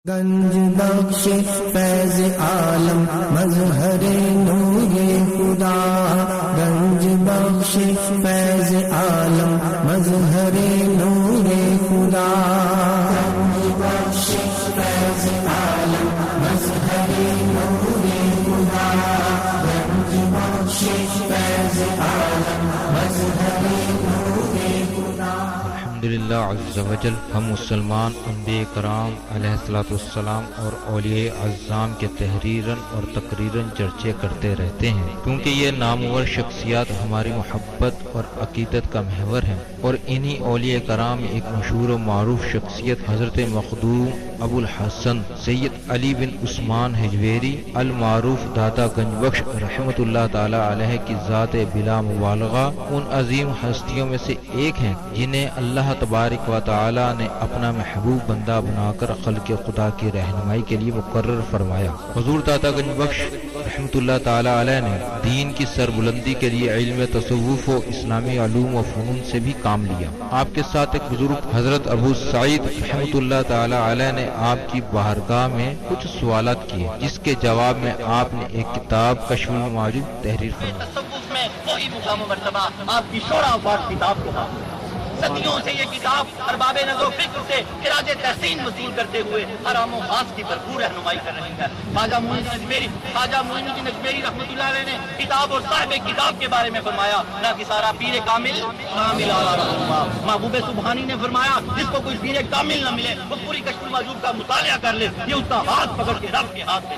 گنج بخش فیض عالم مظہر نور خدا، گنج بخش فیض عالم مظہر نور خدا، گنج بخش فیض عالم مظہر نور خدا، گنج بخش فیض عالم مظہر نور خدا۔ الحمدللہ عز وجل ہم مسلمان انبیاء کرام علیہ الصلوۃ والسلام اور اولیاء اعظام کے تحریراً اور تقریراً چرچے کرتے رہتے ہیں، کیونکہ یہ نامور شخصیات ہماری محبت اور عقیدت کا محور ہیں، اور انہی اولیاء کرام میں ایک مشہور و معروف شخصیت حضرت مخدوم ابو الحسن سید علی بن عثمان حجویری المعروف داتا گنج بخش رحمۃ اللہ تعالی علیہ کی ذات بلا مبالغہ ان عظیم ہستیوں میں سے ایک ہیں جنہیں اللہ تبارک و تعالی نے اپنا محبوب بندہ بنا کر خلق خدا کی رہنمائی کے لیے مقرر فرمایا۔ حضور داتا گنج بخش رحمۃ اللہ تعالی علیہ نے دین کی سربلندی کے لیے علم تصوف و اسلامی علوم و فنون سے بھی کام لیا۔ آپ کے ساتھ ایک بزرگ حضرت ابو سعید رحمۃ اللہ تعالی علیہ نے آپ کی بارگاہ میں کچھ سوالات کیے، جس کے جواب میں آپ نے ایک کتاب کشف المعجوب تحریر فرمائی۔ تصوف میں وہی مقام و مرتبہ آپ کی شورا باد کتاب کو تھا۔ صدیوں سے یہ کتاب ارباب نظر و فکر سے خراج تحسین وصول کرتے ہوئے حرام و خاص کی بھرپور رہنمائی کر رہی ہے۔ خواجہ معین الدین اجمیری رحمۃ اللہ علیہ نے کتاب اور صاحب کتاب کے بارے میں فرمایا، نہ کہ سارا پیر کامل اعلیٰ رہنما۔ محبوب سبحانی نے فرمایا، جس کو کوئی پیر کامل نہ ملے وہ پوری کشف المعجوب کا مطالعہ کر لے، یہ اس کا ہاتھ پکڑ کے رب کے ہاتھ میں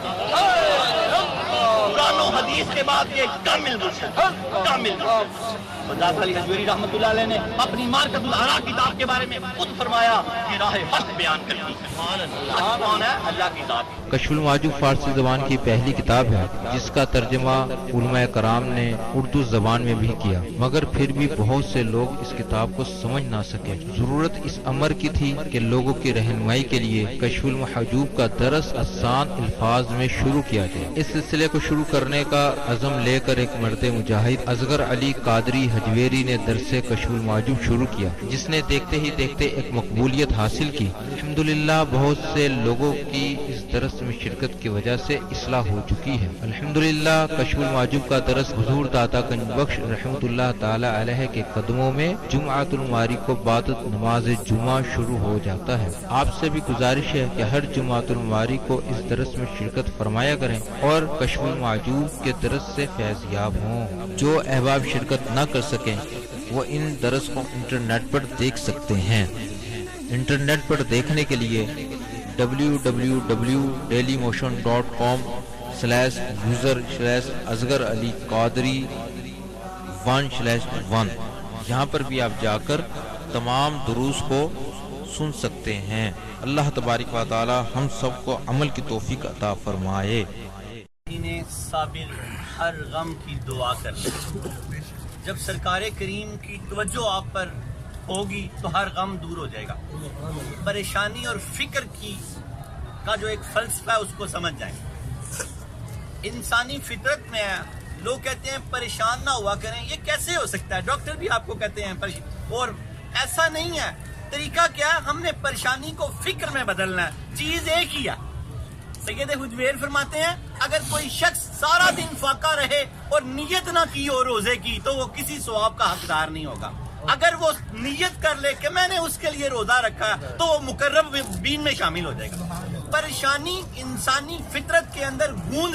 قرآن و حدیث کے بعد یہ کامل مرشد علی حجویری رحمۃ اللہ علیہ نے اپنی مارکت الآراء کتاب کے بارے میں خود فرمایا کہ راہ حق بیان کرتی ہے، کون ہے؟ اللہ کی ذات۔ کشف المعجوب فارسی زبان کی پہلی کتاب ہے جس کا ترجمہ علماء کرام نے اردو زبان میں بھی کیا، مگر پھر بھی بہت سے لوگ اس کتاب کو سمجھ نہ سکے۔ ضرورت اس امر کی تھی کہ لوگوں کی رہنمائی کے لیے کشف المحجوب کا درس آسان الفاظ میں شروع کیا جائے۔ اس سلسلے کو شروع کرنے کا عزم لے کر ایک مرد مجاہد اصغر علی قادری حجویری نے درس کشف المعجوب شروع کیا، جس نے دیکھتے ہی دیکھتے ایک مقبولیت حاصل کی۔ الحمدللہ بہت سے لوگوں کی اس درس میں شرکت کی وجہ سے اصلاح ہو چکی ہے۔ الحمدللہ کشف المعجوب کا درس حضور داتا گنج بخش رحمۃ اللہ تعالی علیہ کے قدموں میں جمعۃ الماری کو بعد نماز جمعہ شروع ہو جاتا ہے۔ آپ سے بھی گزارش ہے کہ ہر جمعۃ الماری کو اس درس میں شرکت فرمایا کریں اور کشف المعجوب کے درس سے فیض یاب ہوں۔ جو احباب شرکت نہ کر سکیں وہ ان درس کو انٹرنیٹ پر دیکھ سکتے ہیں۔ انٹرنیٹ پر دیکھنے کے لیے www.dailymotion.com/user/اصغر علی قادری 1/1 یہاں پر بھی آپ جا کر تمام دروس کو سن سکتے ہیں۔ اللہ تبارک و تعالی ہم سب کو عمل کی توفیق عطا فرمائے۔ صابر ہر غم کی دعا کر لے۔ جب سرکار کریم کی توجہ آپ پر ہوگی تو ہر غم دور ہو جائے گا۔ پریشانی اور فکر کا جو ایک فلسفہ ہے اس کو سمجھ جائیں۔ انسانی فطرت میں ہے، لوگ کہتے ہیں پریشان نہ ہوا کریں، یہ کیسے ہو سکتا ہے؟ ڈاکٹر بھی آپ کو کہتے ہیں اور ایسا نہیں ہے۔ طریقہ کیا ہے؟ ہم نے پریشانی کو فکر میں بدلنا ہے، چیز ایک ہی ہے۔ سید حجویر فرماتے ہیں اگر کوئی شخص سارا دن فاقہ رہے اور نیت نہ کی ہو روزے کی تو وہ کسی ثواب کا حقدار نہیں ہوگا۔ اگر وہ نیت کر لے کہ میں نے اس کے لیے روزہ رکھا تو وہ مقربین میں شامل ہو جائے گا۔ پریشانی انسانی فطرت کے اندر گوند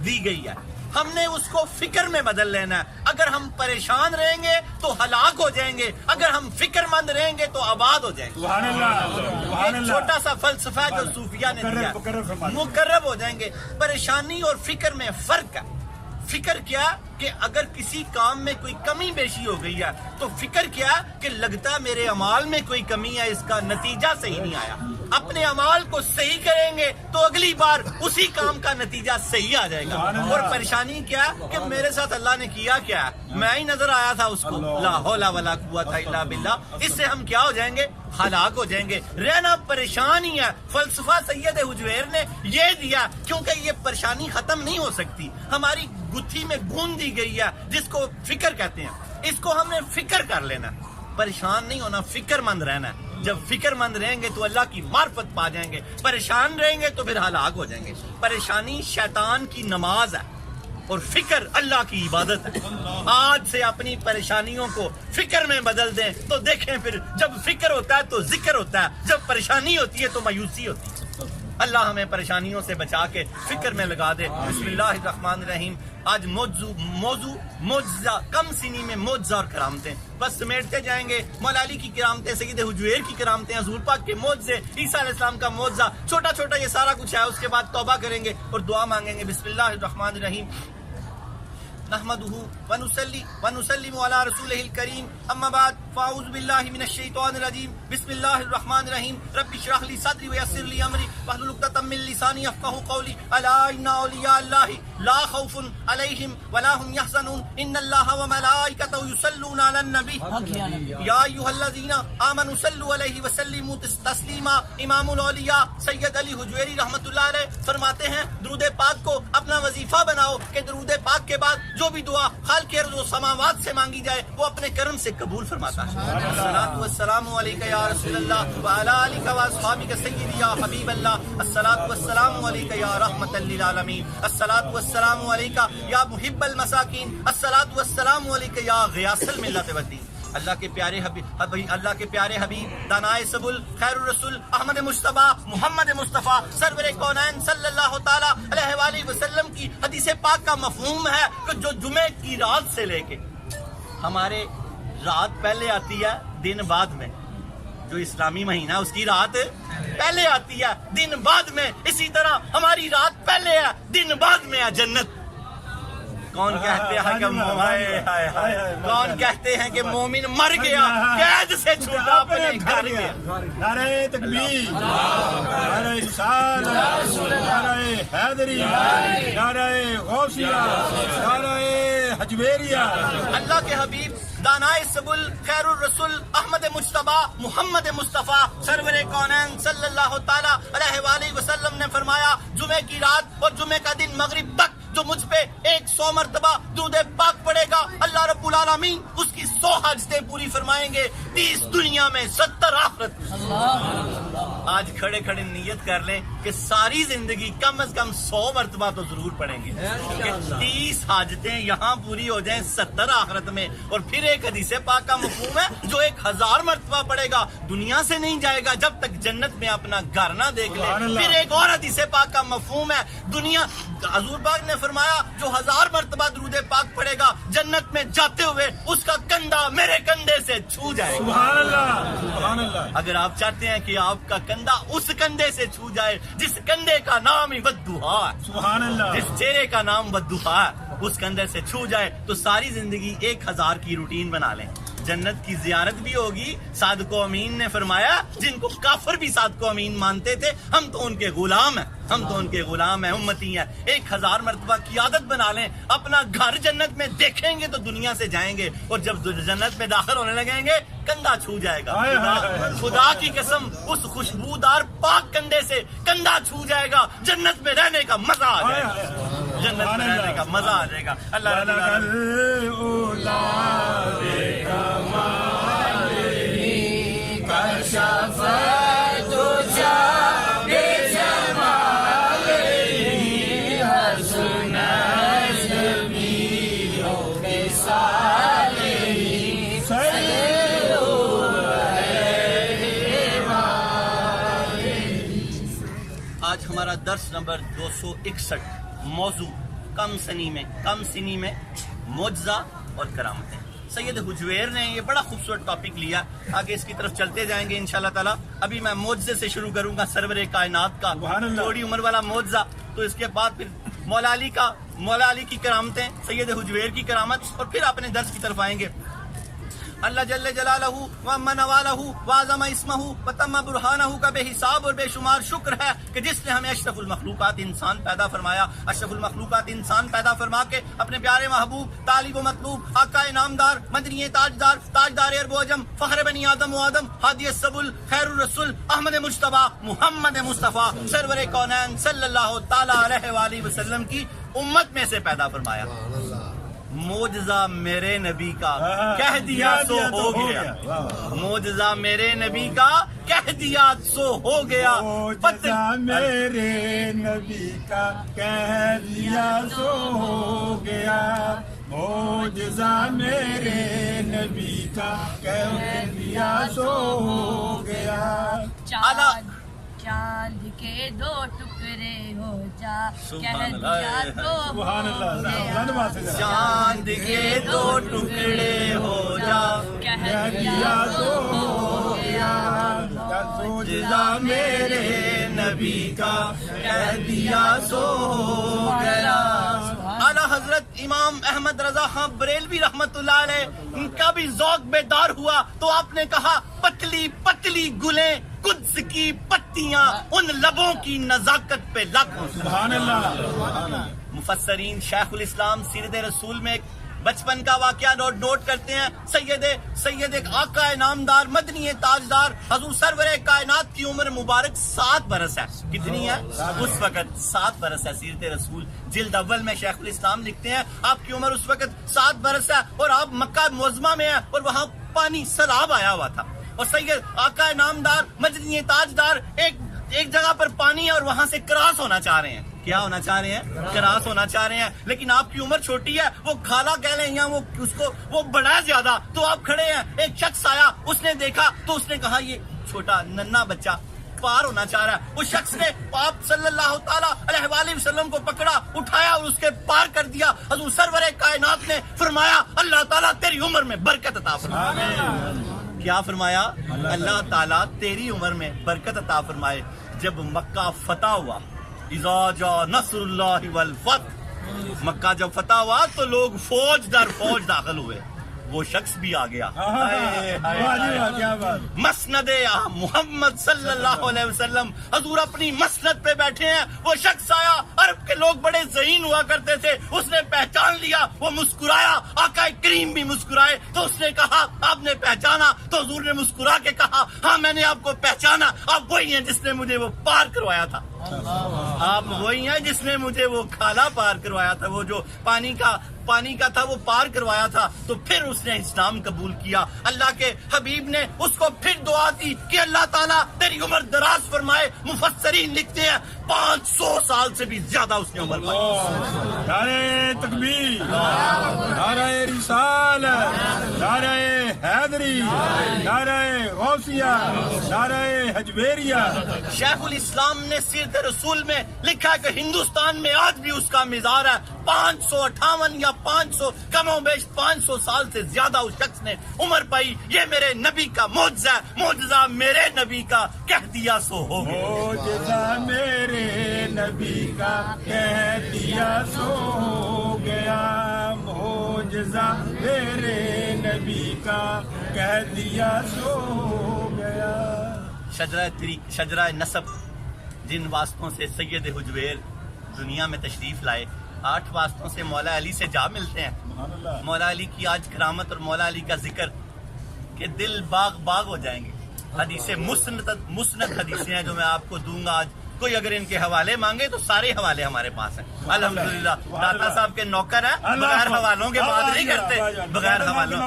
دی گئی ہے، ہم نے اس کو فکر میں بدل لینا ہے۔ اگر ہم پریشان رہیں گے تو ہلاک ہو جائیں گے، اگر ہم فکر مند رہیں گے تو آباد ہو جائیں گے۔ ایک چھوٹا سا فلسفہ جو صوفیہ نے دیا، مقرب ہو جائیں گے۔ پریشانی اور فکر میں فرق ہے۔ فکر کیا کہ اگر کسی کام میں کوئی کمی بیشی ہو گئی ہے تو فکر کیا کہ لگتا میرے اعمال میں کوئی کمی ہے، اس کا نتیجہ صحیح نہیں آیا۔ اپنے اعمال کو صحیح کریں گے تو اگلی بار اسی کام کا نتیجہ صحیح آ جائے گا۔ اور پریشانی کیا کہ میرے ساتھ اللہ نے کیا کیا ہے، میں ہی نظر آیا تھا اس کو، لا حول ولا قوت الا باللہ۔ اس سے ہم کیا ہو جائیں گے؟ ہلاک ہو جائیں گے۔ رہنا پریشان ہی ہے۔ فلسفہ سید حجویر نے یہ دیا، کیونکہ یہ پریشانی ختم نہیں ہو سکتی، ہماری گتھی میں گوند دی گئی ہے جس کو فکر کہتے ہیں۔ اس کو ہم نے فکر کر لینا، پریشان نہیں ہونا، فکر مند رہنا ہے۔ جب فکر مند رہیں گے تو اللہ کی معرفت پا جائیں گے، پریشان رہیں گے تو پھر ہلاک ہو جائیں گے۔ پریشانی شیطان کی نماز ہے اور فکر اللہ کی عبادت ہے۔ آج سے اپنی پریشانیوں کو فکر میں بدل دیں تو دیکھیں پھر جب فکر ہوتا ہے تو ذکر ہوتا ہے، جب پریشانی ہوتی ہے تو مایوسی ہوتی ہے۔ اللہ ہمیں پریشانیوں سے بچا کے فکر میں لگا دے۔ بسم اللہ الرحمن الرحیم۔ آج موضوع معجزہ، کم سنی میں معجزہ اور کرامتیں، بس سمیٹتے جائیں گے۔ مولا علی کی کرامتیں، سید حجویر کی کرامتیں، حضور پاک کے معجزے، عیسیٰ علیہ السلام کا معجزہ، چھوٹا چھوٹا یہ سارا کچھ ہے۔ اس کے بعد توبہ کریں گے اور دعا مانگیں گے۔ بسم اللہ الرحمن الرحیم۔ نحمده ونسلم على رسوله الكريم اما بعد فاعوذ بالله من الشيطان الرجيم بسم الله الرحمن الرحيم رب اشرح لي صدري ويسر لي امري واحلل عقدة من لساني يفقهوا قولي الا ان اولياء الله لا خوف عليهم ولا هم يحزنون ان الله وملائكته يصلون على النبي يا ايها الذين امنوا صلوا عليه وسلموا تسليما۔ امام الاولیاء سید علی حجویری رحمۃ اللہ علیہ فرماتے ہیں درود پاک کو اپنا وظیفہ بناؤ کہ درود پاک کے بعد جو بھی دعا خالق ارض و سماوات سے مانگی جائے وہ اپنے کرم سے قبول فرماتا ہے۔ الصلاۃ والسلام علیک یا رسول اللہ وعلی آلک و اصحابک سیدی یا حبیب اللہ۔ الصلاۃ والسلام علیک یا رحمۃ للعالمین۔ الصلاۃ والسلام علیک یا محب المساکین۔ الصلاۃ والسلام علیک یا غیاث الملت والدین۔ اللہ کے پیارے حبیب دانائے سبل خیر الرسول احمد مصطفیٰ محمد مصطفیٰ سرور کونین صلی اللہ تعالیٰ علیہ وآلہ وسلم کی حدیث پاک کا مفہوم ہے کہ جو جمعے کی رات سے لے کے ہمارے رات پہلے آتی ہے دن بعد میں، جو اسلامی مہینہ اس کی رات پہلے آتی ہے دن بعد میں، اسی طرح ہماری رات پہلے ہے دن بعد میں ہے جنت۔ کون کہتے ہیں کہ کون کہتے ہیں کہ مومن مر گیا، قید سے چھوٹا اپنے گھر گیا۔ نعرہ تکبیر، نعرہ رسالت، نعرہ حیدری، نعرہ غوثیہ، نعرہ حجویریہ۔ اللہ کے حبیب دانائے سبل خیر الرسول احمد مجتبیٰ محمد مصطفیٰ سرور کونین صلی اللہ تعالیٰ علیہ وآلہ وسلم نے فرمایا جمعے کی رات اور جمعے کا دن مغرب تک جو مجھ پہ 100 مرتبہ درود پاک پڑے گا اللہ رب العالمین اس کی 100 حاجتیں پوری فرمائیں گے، 30 دنیا میں 70 آخرت۔ آج کھڑے کھڑے نیت کر لیں کہ ساری زندگی کم از کم 100 مرتبہ تو ضرور پڑھیں گے کہ 30 حاجتیں یہاں پوری ہو جائیں 70 آخرت میں۔ اور پھر ایک حدیث پاک کا مفہوم ہے جو 1000 مرتبہ پڑھے گا دنیا سے نہیں جائے گا جب تک جنت میں اپنا گھر نہ دیکھ لے۔ پھر ایک اور حدیث پاک کا مفہوم ہے دنیا، حضور پاک نے فرمایا جو 1000 مرتبہ درود پاک پڑھے گا جنت میں جاتے ہوئے اس کا کندھا میرے کندھے سے چھو جائے گا۔ سبحان اللہ، سبحان اللہ۔ اگر آپ چاہتے ہیں کہ آپ کا کندھا اس کندھے سے چھو جائے جس کندھے کا نام ہی ودھوہا ہے، سبحان اللہ، جس چہرے کا نام ودھوہا ہے، اس کندھے سے چھو جائے تو ساری زندگی 1000 کی روٹین بنا لیں۔ جنت کی زیارت بھی ہوگی۔ صادق و امین نے فرمایا جن کو کافر بھی صادق و امین مانتے تھے ہم تو ان کے غلام ہیں، ہم تو ان کے غلام ہیں، امتی ہیں۔ 1000 مرتبہ کی عادت بنا لیں، اپنا گھر جنت میں دیکھیں گے تو دنیا سے جائیں گے اور جب جنت میں داخل ہونے لگیں گے کندھا چھو جائے گا۔ خدا کی قسم اس خوشبودار پاک کندھے سے کندھا چھو جائے گا، جنت میں رہنے کا مزہ آ جائے گا، جنت میں رہنے کا مزہ آ جائے گا۔ اللہ رب آج ہمارا درس نمبر 261 موضوع کم سنی میں معجزہ اور کرامتیں۔ سید حجویر نے یہ بڑا خوبصورت ٹاپک لیا، آگے اس کی طرف چلتے جائیں گے انشاءاللہ تعالی۔ ابھی میں معجزے سے شروع کروں گا، سرور کائنات کا تھوڑی عمر والا معجزہ، تو اس کے بعد پھر مولا علی کی کرامتیں، سید حجویر کی کرامت، اور پھر اپنے درس کی طرف آئیں گے۔ اللہ جل جلالہ وعم نوالہ وعظم اسمہ وتم برہانہ کا بے حساب اور بے شمار شکر ہے کہ جس نے ہمیں اشرف المخلوقات انسان پیدا فرمایا، اشرف المخلوقات انسان پیدا فرما کے اپنے پیارے محبوب طالب و مطلوب آقا انعامدار مدنی تاجدار عرب و عجم فخر بنی آدم و آدم ہادی السبل خیر الرسول احمد مجتبیٰ محمد مصطفیٰ سرور کونین صلی اللہ تعالی علیہ وآلہ وسلم کی امت میں سے پیدا فرمایا۔ موجزہ میرے نبی کا کہہ دیا سو ہو گیا، موجزہ میرے نبی کا کہہ دیا سو ہو گیا، موجزہ میرے نبی کا کہہ دیا سو ہو گیا، موجزہ میرے نبی کا کہہ دیا سو ہو گیا۔ چاند کے دو ٹکڑے ہو جا کہہ دیا تو سبحان اللہ، چاند کے دو ٹکڑے ہو جا کہہ دیا تو ہو گیا، موجزہ میرے نبی کا کہہ دیا سو ہو گیا۔ اعلیٰ حضرت امام احمد رضا خان بریلوی رحمت اللہ علیہ، ان کا بھی ذوق بیدار ہوا تو آپ نے کہا پتلی پتلی گلیں قدس کی پتیاں، ان لبوں کی نزاکت پہ لاکھوں سبحان اللہ۔ مفسرین شیخ الاسلام سیرت رسول میں ایک بچپن کا واقعہ نوٹ کرتے ہیں۔ سید آقا نامدار مدنی تاجدار حضور سرور کائنات کی عمر مبارک 7 برس ہے۔ کتنی ہے اس وقت؟ 7 برس ہے۔ سیرت رسول جلد اول میں شیخ الاسلام لکھتے ہیں آپ کی عمر اس وقت 7 برس ہے، اور آپ مکہ معظمہ میں ہیں اور وہاں پانی سیلاب آیا ہوا تھا، اور سید آقا نامدار مدنی تاجدار ایک جگہ پر پانی ہے اور وہاں سے کراس ہونا چاہ رہے ہیں۔ کیا ہونا چاہ رہے ہیں؟ کراس ہونا چاہ رہے ہیں، لیکن آپ کی عمر چھوٹی ہے، وہ کھالا کہہ لیں یا وہ بڑا ہے زیادہ، تو آپ کھڑے ہیں، ایک شخص آیا، اس نے دیکھا تو اس نے کہا یہ چھوٹا ننھا بچہ پار ہونا چاہ رہا ہے۔ اس شخص نے آپ صلی اللہ تعالیٰ علیہ وآلہ وسلم کو پکڑا، اٹھایا اور اس کے پار کر دیا۔ حضور سرور کائنات نے فرمایا اللہ تعالیٰ تیری عمر میں برکت عطا فرمائے۔ کیا فرمایا؟ اللہ تعالیٰ تیری عمر میں برکت عطا فرمائے۔ جب مکہ فتح ہوا، اذا جاء نصر اللہ والفتح، مکہ جب فتح ہوا تو لوگ فوج در فوج داخل ہوئے، وہ شخص بھی آ گیا۔ مسند محمد صلی اللہ علیہ وسلم، حضور اپنی مسند پہ بیٹھے ہیں، وہ شخص آیا، عرب کے لوگ بڑے ذہین ہوا کرتے تھے، اس نے پہچان لیا، وہ مسکرایا، آقا کریم بھی مسکرائے تو اس نے کہا آپ نے پہچانا؟ تو حضور نے مسکرا کے کہا ہاں میں نے آپ کو پہچانا، آپ وہی ہیں جس نے مجھے وہ پار کروایا تھا، آپ وہی ہیں جس نے مجھے وہ کھالا پار کروایا تھا، وہ جو پانی کا تھا وہ پار کروایا تھا۔ تو پھر اس نے اسلام قبول کیا۔ اللہ کے حبیب نے اس کو پھر دعا دی کہ اللہ تعالیٰ تیری عمر دراز فرمائے۔ مفسرین لکھتے ہیں 500 سال سے بھی زیادہ اس نے عمر پائی۔ نعرہ تکبیر، نعرہ رسالت، نعرہ حیدری، نعرہ غوثیہ، نعرہ حجویریہ۔ شیخ الاسلام نے سیرت رسول میں لکھا کہ ہندوستان میں آج بھی اس کا مزار ہے۔ 558 یا 500 کم و بیش 500 سال سے زیادہ اس شخص نے عمر پائی۔ یہ میرے نبی کا معجزہ ہے، معجزہ میرے نبی کا کہہ دیا سو ہو گیا، معجزہ میرے نبی کا کہہ دیا سو ہو گیا، معجزہ میرے نبی کا کہہ دیا سو ہو گیا۔ شجرہ نسب، جن واسطوں سے سید حجویر دنیا میں تشریف لائے، 8 واسطوں سے مولا علی سے جا ملتے ہیں۔ مولا علی کی آج کرامت اور مولا علی کا ذکر کہ دل باغ باغ ہو جائیں گے۔ حدیث مسند حدیثیں ہیں جو میں آپ کو دوں گا۔ آج کوئی اگر ان کے حوالے مانگے تو سارے حوالے ہمارے پاس ہیں الحمدللہ۔ داتا صاحب کے نوکر ہیں، بغیر حوالوں کے بات نہیں کرتے، بغیر حوالوں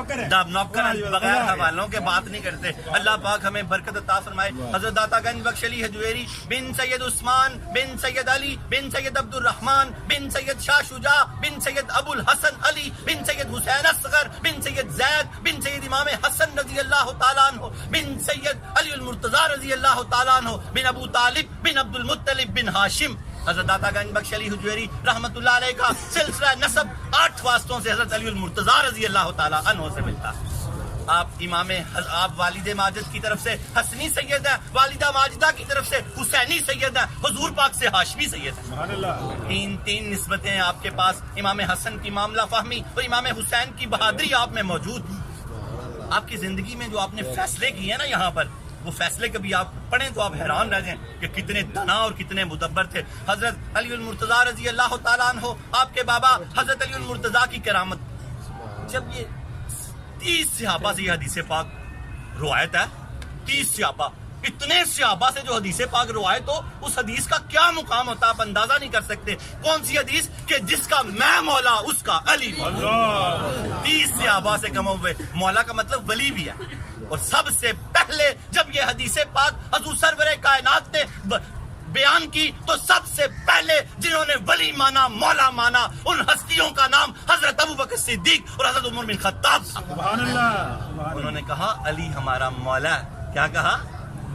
بغیر حوالوں کے بات نہیں کرتے۔ اللہ پاک ہمیں برکت عطا فرمائے۔ حضرت داتا گنج بخش علی حجویری بن سید عثمان بن سید علی بن سید عبد الرحمن بن سید شاہ شجاع بن سید ابو الحسن علی بن سید حسین اصغر بن سید زید بن سید امام حسن رضی اللہ تعالیٰ عنہ بن سید علی المرتضی رضی اللہ تعالیٰ عنہ بن ابو طالب بن عبد المطلب بن ہاشم۔ حضرت داتا گنج بخش علی حجویری رحمت اللہ علیہ کا سلسلہ نسب 8 واسطوں سے حضرت علی المرتضی رضی اللہ تعالیٰ عنہ سے ملتا۔ آپ والد ماجد کی طرف سے حسنی سید ہیں، والدہ ماجدہ کی طرف سے حسینی سید ہیں، حضور پاک سے ہاشمی سید ہیں۔ تین نسبتیں آپ کے پاس، امام حسن کی معاملہ فہمی اور امام حسین کی بہادری آپ میں موجود۔ آپ کی زندگی میں جو آپ نے فیصلے کیے ہیں نا یہاں پر، وہ فیصلے کبھی آپ پڑھیں تو آپ حیران رہ جائیں کہ کتنے دنا اور کتنے مدبر تھے۔ حضرت علی المرتضی رضی اللہ تعالیٰ عنہ، آپ کے بابا حضرت علی المرتضی کی کرامت، جب یہ 30 صحابہ سے یہ حدیث پاک روایت ہے، 30 صحابہ اتنے صحابہ سے جو حدیث پاک روایت ہو، اس حدیث کا کیا مقام ہوتا ہے آپ اندازہ نہیں کر سکتے. کون سی حدیث کہ جس کا میں مولا اس کا علی مولا. 30 صحابہ سے کم ہوئے. مولا کا مطلب ولی بھی ہے. اور سب سے پہلے جب یہ حدیث پاک حضور سرور کائنات نے بیان کی تو سب سے پہلے جنہوں نے ولی مانا، مولا مانا، ان ہستیوں کا نام حضرت ابوبکر صدیق اور حضرت عمر بن خطاب. سبحان اللہ. انہوں نے کہا علی ہمارا مولا ہے. کیا کہا؟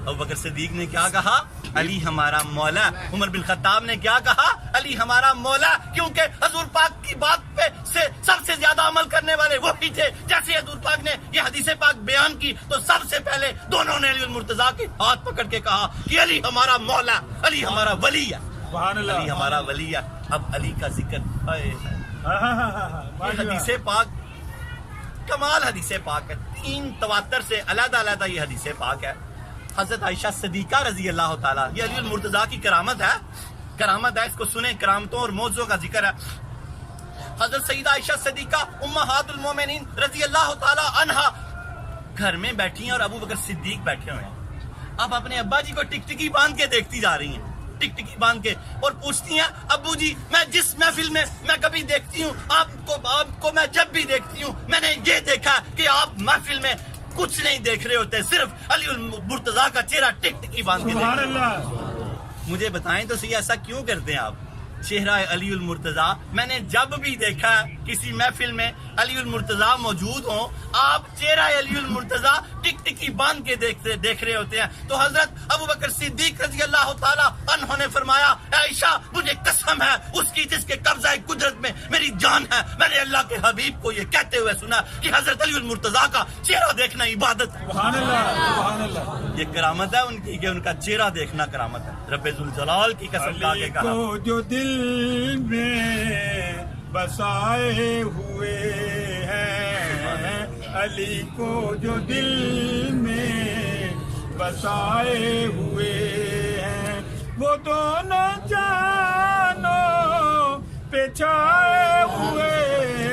ابوبکر صدیق نے کیا کہا؟ علی ہمارا مولا. عمر بن خطاب نے کیا کہا؟ علی ہمارا مولا. کیونکہ حضور پاک کی بات پہ سے سب سے زیادہ عمل کرنے والے وہی تھے. جیسے حضور پاک نے یہ حدیث پاک بیان کی تو سب سے پہلے دونوں نے علی المرتضیٰ کے ہاتھ پکڑ کے کہا کہ علی ہمارا مولا، علی ہمارا ولی ہے. سبحان اللہ. علی ہمارا ولی ہے. اب علی کا ذکر یہ حدیث پاک کمال حدیث پاک ہے. 3 تواتر سے علیحدہ علیحدہ یہ حدیث پاک ہے. حضرت عائشہ صدیقہ رضی اللہ تعالیٰ، یہ علی المرتضیٰ کی کرامت ہے. کرامت ہے، اس کو سنیں. کرامتوں اور معجزوں کا ذکر ہے. حضرت سیدہ عائشہ صدیقہ امہات المومنین رضی اللہ تعالیٰ عنہا گھر میں بیٹھی ہیں اور ابو بکر صدیق بیٹھے ہوئے ہیں. اب اپنے ابا جی کو ٹکٹکی باندھ کے دیکھتی جا رہی ہیں، ٹکٹکی باندھ کے، اور پوچھتی ہیں ابو جی میں جس محفل میں میں کبھی دیکھتی ہوں آپ کو میں جب بھی دیکھتی ہوں میں نے یہ دیکھا کہ آپ محفل میں کچھ نہیں دیکھ رہے ہوتے، صرف علی المرتضیٰ کا چہرہ ٹکٹکی باندھ کے سبحان دیکھتے. اللہ. مجھے بتائیں تو صحیح ایسا کیوں کرتے ہیں آپ؟ چہرہ علی المرتضیٰ میں نے جب بھی دیکھا کسی محفل میں علی المرتضیٰ موجود ہوں، آپ چہرہ علی المرتضیٰ ٹکٹکی باندھ کے دیکھ رہے ہوتے ہیں. تو حضرت ابوبکر صدیق رضی اللہ تعالیٰ عنہ نے فرمایا عائشہ مجھے قسم ہے اس کی جس کے قبضہ قدرت میں میری جان ہے، میں نے اللہ کے حبیب کو یہ کہتے ہوئے سنا کہ حضرت علی المرتضیٰ کا چہرہ دیکھنا عبادت ہے. سبحان اللہ. سبحان اللہ. یہ کرامت ہے ان کی کہ ان کا چہرہ دیکھنا کرامت ہے. رب ذوالجلال کی قسم کھا کے علی کہا کو جو دل میں بسائے ہوئے ہیں، علی کو جو دل میں بسائے ہوئے ہیں، وہ دونوں جانوں پہ چھائے ہوئے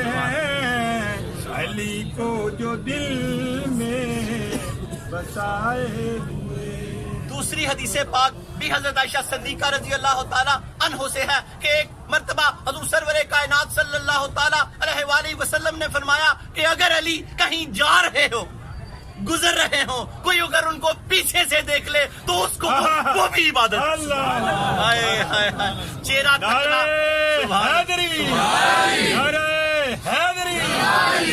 ہیں، علی کو جو دل میں بسائے ہوئے. دوسری حدیث پاک بھی حضرت عائشہ صدیقہ رضی اللہ تعالیٰ عنہ سے ہے کہ ایک مرتبہ حضور سرور کائنات صلی اللہ تعالیٰ علیہ وآلہ وسلم نے فرمایا کہ اگر علی کہیں جا رہے ہو، گزر رہے ہوں، کوئی اگر ان کو پیچھے سے دیکھ لے تو اس کو وہ بھی عبادت. اللہ. ہائے ہائے ہائے. چہرہ تکنا. سبحان حیدری. نعرہ حیدری.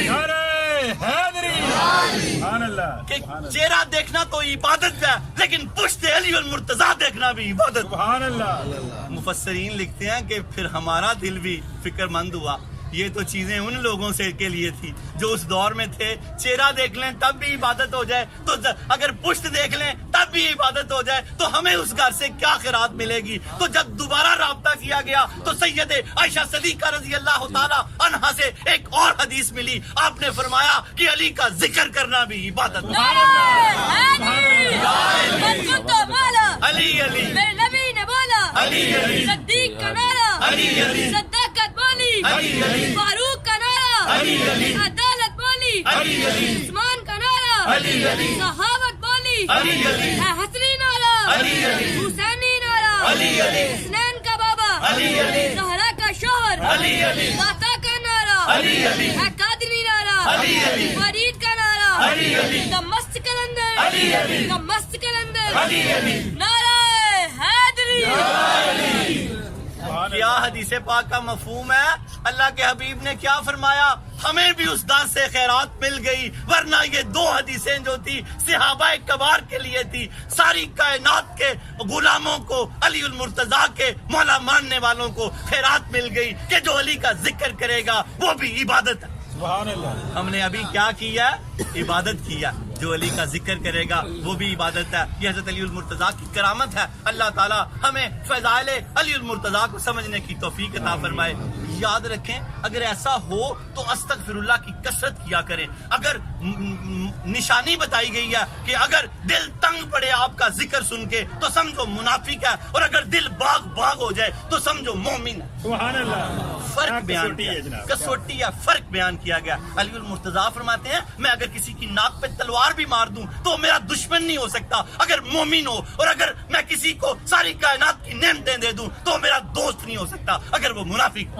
نعرہ حیدری. سبحان اللہ. کہ چہرہ دیکھنا تو عبادت ہے، لیکن پشت علی المرتضیٰ دیکھنا بھی عبادت. سبحان اللہ. مفسرین لکھتے ہیں کہ پھر ہمارا دل بھی فکر مند ہوا. یہ تو چیزیں ان لوگوں سے کے لیے تھی جو اس دور میں تھے. چہرہ دیکھ لیں تب بھی عبادت ہو جائے تو اگر پشت دیکھ لیں تب بھی عبادت ہو جائے تو ہمیں اس گھر سے کیا خیرات ملے گی. تو جب دوبارہ رابطہ کیا گیا تو سید عائشہ صدیقہ رضی اللہ تعالیٰ عنہا سے ایک اور حدیث ملی. آپ نے فرمایا کہ علی کا ذکر کرنا بھی عبادت. علی علی میرے نبی نے بولا علی علی صدیق کا نعرہ، علی علی صداقت بولی، علی علی فاروق کا نعرہ، علی علی عدالت بولی، علی علی عثمان کا نعرہ، علی علی صحابت بولی، علی علی حسنی نعرہ، علی علی حسینی نعرہ، علی علی حسنین کا بابا، علی علی زہرا کا شوہر، علی علی داتا کا نعرہ، علی علی قادری نعرہ، علی علی فرید کا نعرہ، علی علی مست کلندر، علی علی مست کلندر، علی علی نعرہ حیدری. کیا حدیث پاک کا مفہوم ہے؟ اللہ کے حبیب نے کیا فرمایا؟ ہمیں بھی اس دان سے خیرات مل گئی، ورنہ یہ 2 حدیثیں جو تھی صحابہ کبار کے لیے تھی. ساری کائنات کے غلاموں کو علی المرتضیٰ کے مولا ماننے والوں کو خیرات مل گئی کہ جو علی کا ذکر کرے گا وہ بھی عبادت ہے. سبحان اللہ. ہم نے ابھی کیا کیا؟ عبادت کیا. جو علی کا ذکر کرے گا وہ بھی عبادت ہے. یہ حضرت علی المرتضیٰ کی کرامت ہے. اللہ تعالیٰ ہمیں فضائل علی المرتضیٰ کو سمجھنے کی توفیق عطا فرمائے. یاد رکھیں اگر ایسا ہو تو استغفر اللہ کی کثرت کیا کریں. اگر نشانی بتائی گئی ہے کہ اگر دل تنگ پڑے آپ کا ذکر سن کے تو سمجھو منافق ہے، اور اگر دل باغ ہو جائے تو سمجھو مومن ہے. سبحان اللہ. فرق بیان کیا، جناب. کسوٹی یا فرق بیان کیا گیا. علی المرتضیٰ فرماتے ہیں میں اگر کسی کی ناک پہ تلوار تلوار بھی مار دوں تو میرا دشمن نہیں ہو سکتا اگر مومن ہو, اور اگر میں کسی کو ساری کائنات کی نعمتیں دے دوں تو میرا دوست نہیں ہو سکتا اگر وہ منافق